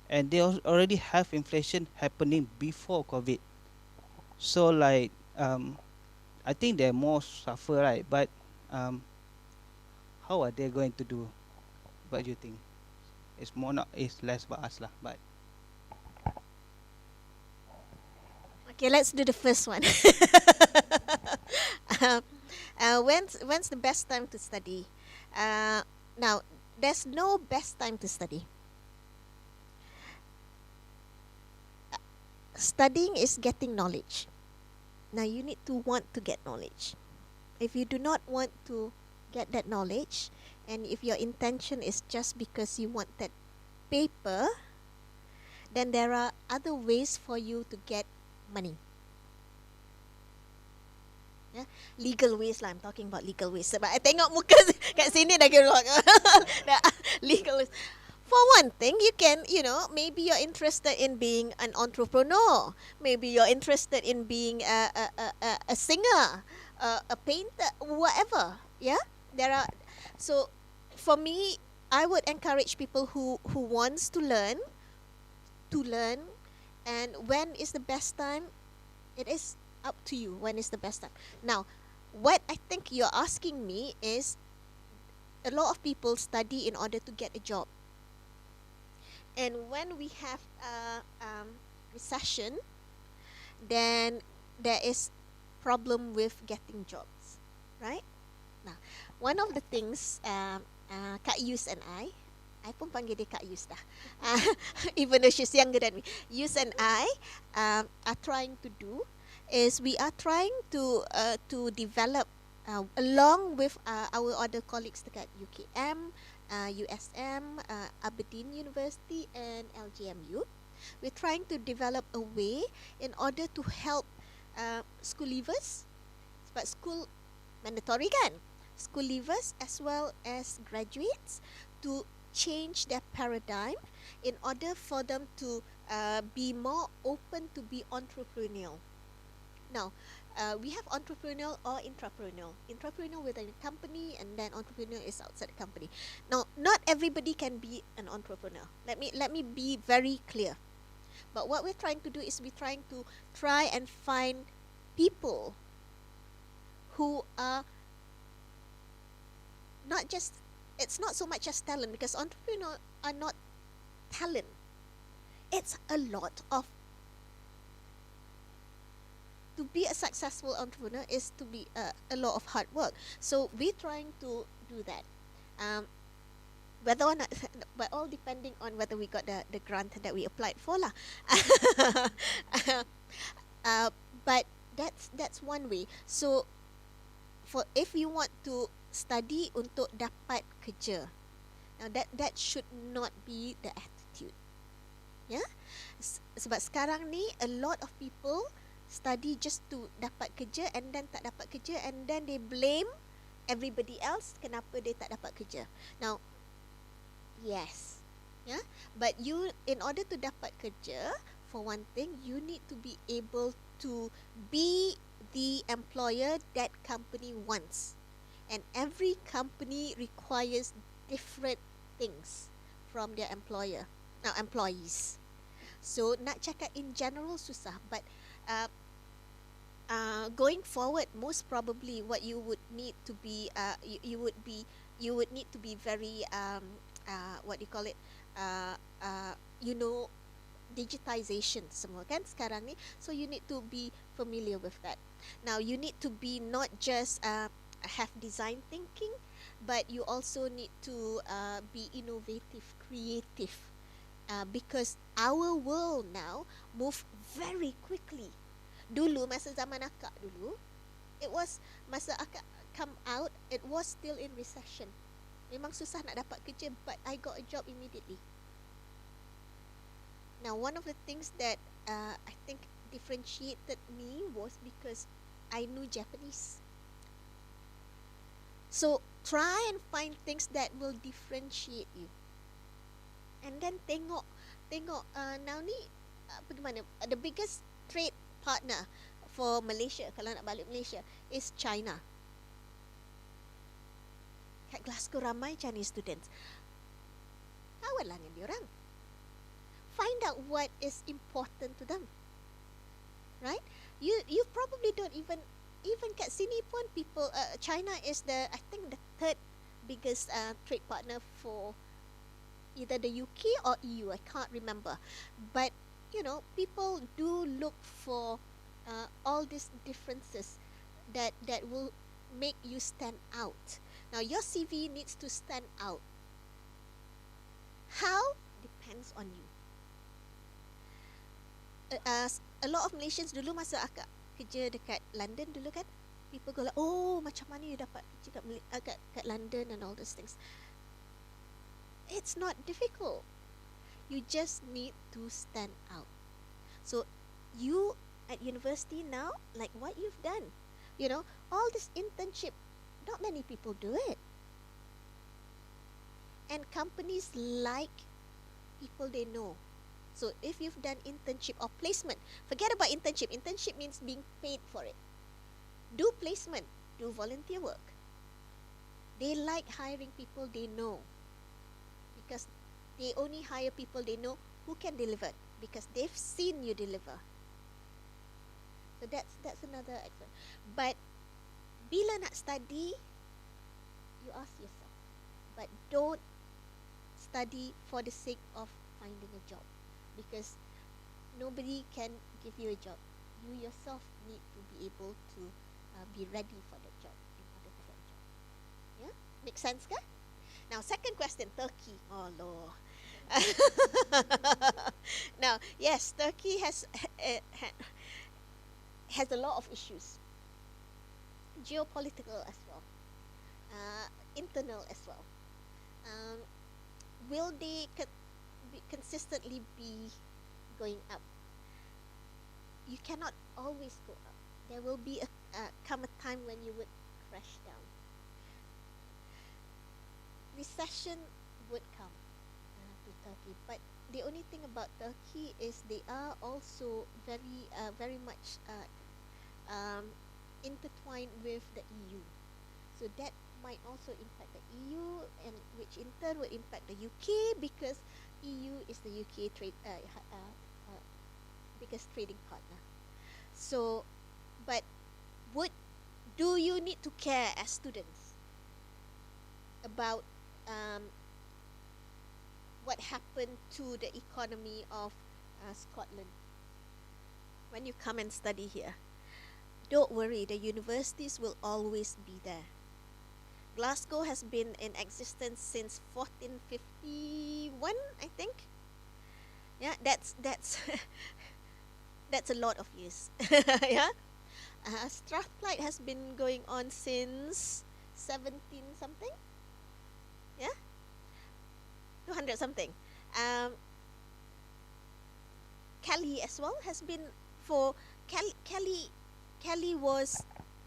and they already have inflation happening before COVID. So like I think they're more suffer, right? But how are they going to do? What do you think? It's less about us lah. But Okay, let's do the first one. um, when's the best time to study? Now, there's no best time to study. Studying is getting knowledge. Now, you need to want to get knowledge. If you do not want to get that knowledge, and if your intention is just because you want that paper, then there are other ways for you to get money. Yeah? Legal ways lah, I'm talking about legal ways. Sebab I tengok muka kat sini dah gerak. Legal ways. For one thing, you can, maybe you're interested in being an entrepreneur. Maybe you're interested in being a singer, a painter, whatever. Yeah, there are. So, for me, I would encourage people who wants to learn. And when is the best time? It is up to you. When is the best time? Now, what I think you're asking me is, a lot of people study in order to get a job. And when we have recession, then there is problem with getting jobs, right? Now, one of the things Kak Yus and I pun panggil dia Kak Yus dah, even though she's younger than me. Yus and I are trying to do is we are trying to develop along with our other colleagues dekat UKM, USM, Aberdeen University and LGMU. We're trying to develop a way in order to help school leavers, sebab school mandatory kan, school leavers as well as graduates, to change their paradigm in order for them to be more open to be entrepreneurial. Now, we have entrepreneurial or intrapreneur. Intrapreneur within a company, and then entrepreneur is outside the company. Now, not everybody can be an entrepreneur. Let me be very clear. But what we're trying to do is we're trying to try and find people who are not just, it's not so much as talent, because entrepreneurs are not talent. It's a lot of, to be a successful entrepreneur is to be a lot of hard work. So we're trying to do that. Whether or not, but all depending on whether we got the grant that we applied for lah. But that's one way. So for if you want to study untuk dapat kerja, now that should not be the attitude. Yeah, sebab sekarang ni a lot of people study just to dapat kerja, and then tak dapat kerja, and then they blame everybody else kenapa dia tak dapat kerja. Now, yes, yeah, but you, in order to dapat kerja, for one thing, you need to be able to be the employer that company wants, and every company requires different things from their employees. So nak cakap in general susah, but going forward, most probably what you would need to be you would need to be very what do you call it, digitization semua kan sekarang ni, so you need to be familiar with that. Now you need to be not just have design thinking, but you also need to be innovative, creative, because our world now move very quickly. Dulu masa zaman akak dulu, it was masa akak come out, it was still in recession. Memang susah nak dapat kerja, but I got a job immediately. Now, one of the things that I think differentiated me was because I knew Japanese. So try and find things that will differentiate you, and then tengok now ni bagaimana, the biggest trade partner for Malaysia, kalau nak balik Malaysia, is China. Kat Glasgow ramai Chinese students. Kawan lah dengan diorang. Find out what is important to them, right? You probably don't even kat sini pun people, China is I think the third biggest trade partner for either the UK or EU. I can't remember, but people do look for all these differences that will make you stand out. Now your CV needs to stand out. How? Depends on you. A lot of Malaysians dulu masa akak kerja dekat London dulu kan, people go like, oh macam mana you dapat kerja kat London and all those things. It's not difficult. You just need to stand out. So you at university now, like what you've done, you know, all this internship, not many people do it. And companies like people they know. So if you've done internship or placement, forget about internship. Internship means being paid for it. Do placement, do volunteer work. They like hiring people they know, because they only hire people they know who can deliver, because they've seen you deliver. So that's another example. But bila nak study, you ask yourself. But don't study for the sake of finding a job, because nobody can give you a job. You yourself need to be able to be ready for the job in order to get a job. Yeah, make sense, kan? Now, second question, Turkey. Oh Lord. Now, yes, Turkey has a lot of issues, geopolitical as well, internal as well. Will they consistently be going up? You cannot always go up. There will be come a time when you would crash down. Recession would come to Turkey, but the only thing about Turkey is they are also very much intertwined with the EU. So that might also impact the EU, and which in turn would impact the UK, because EU is the UK biggest trading partner. So, but do you need to care as students about what happened to the economy of Scotland when you come and study here? Don't worry, the universities will always be there. Glasgow has been in existence since 1451, I think. Yeah, that's that's a lot of years. Yeah, Strathclyde has been going on since 17 something. Yeah, 200 something. Kelly as well has been for Kelly was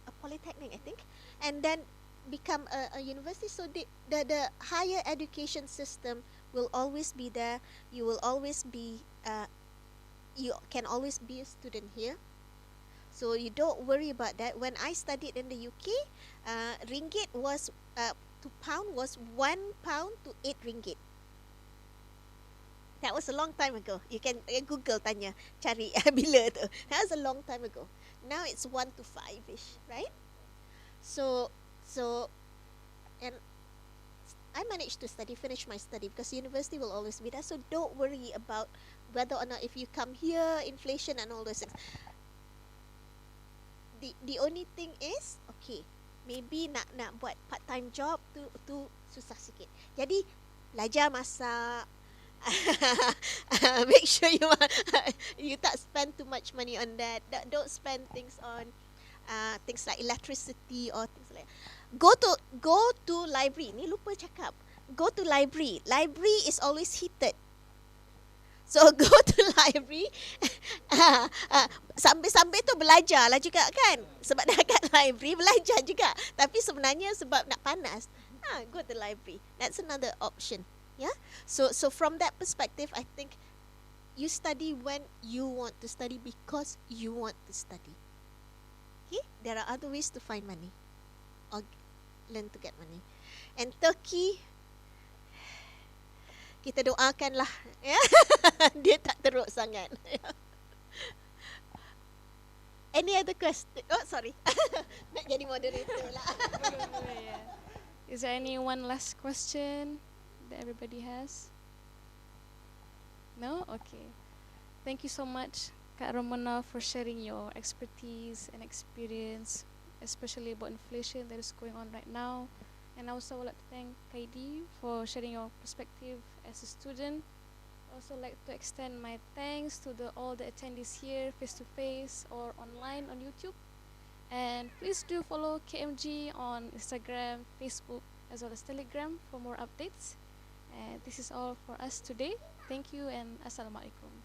a polytechnic, I think, and then become a university. So the higher education system will always be there. You will always be you can always be a student here, so you don't worry about that. When I studied in the UK, ringgit was to pound was £1 to £8. That was a long time ago. You can Google tanya, cari bila tu. That was a long time ago. Now it's 1 to 5ish, right? So and I managed to finish my study, because university will always be there. So don't worry about whether or not, if you come here, inflation and all those things. The only thing is, okay, maybe nak buat part time job tu susah sikit. Jadi belajar masak. Make sure you tak spend too much money on that. Don't spend things on things like electricity or things like that. Go to library. Ni lupa cakap. Go to library. Library is always heated. So go to library. Sambil-sambil tu belajar lah juga kan. Sebab dah kat library belajar juga. Tapi sebenarnya sebab nak panas. Go to library. That's another option. Yeah. So from that perspective, I think you study when you want to study, because you want to study. Okay. There are other ways to find money or learn to get money. And Turkey, kita doakanlah, ya. Dia tak teruk sangat. Any other question? Oh, sorry. Nak jadi moderator lah. Is there any one last question that everybody has? No? Okay. Thank you so much, Kak Ramona, for sharing your expertise and experience, especially about inflation that is going on right now. And also, I would like to thank Qaedi for sharing your perspective as a student. I also like to extend my thanks to all the attendees here, face to face or online on YouTube. And please do follow KMG on Instagram, Facebook, as well as Telegram for more updates. And this is all for us today. Thank you and Assalamualaikum.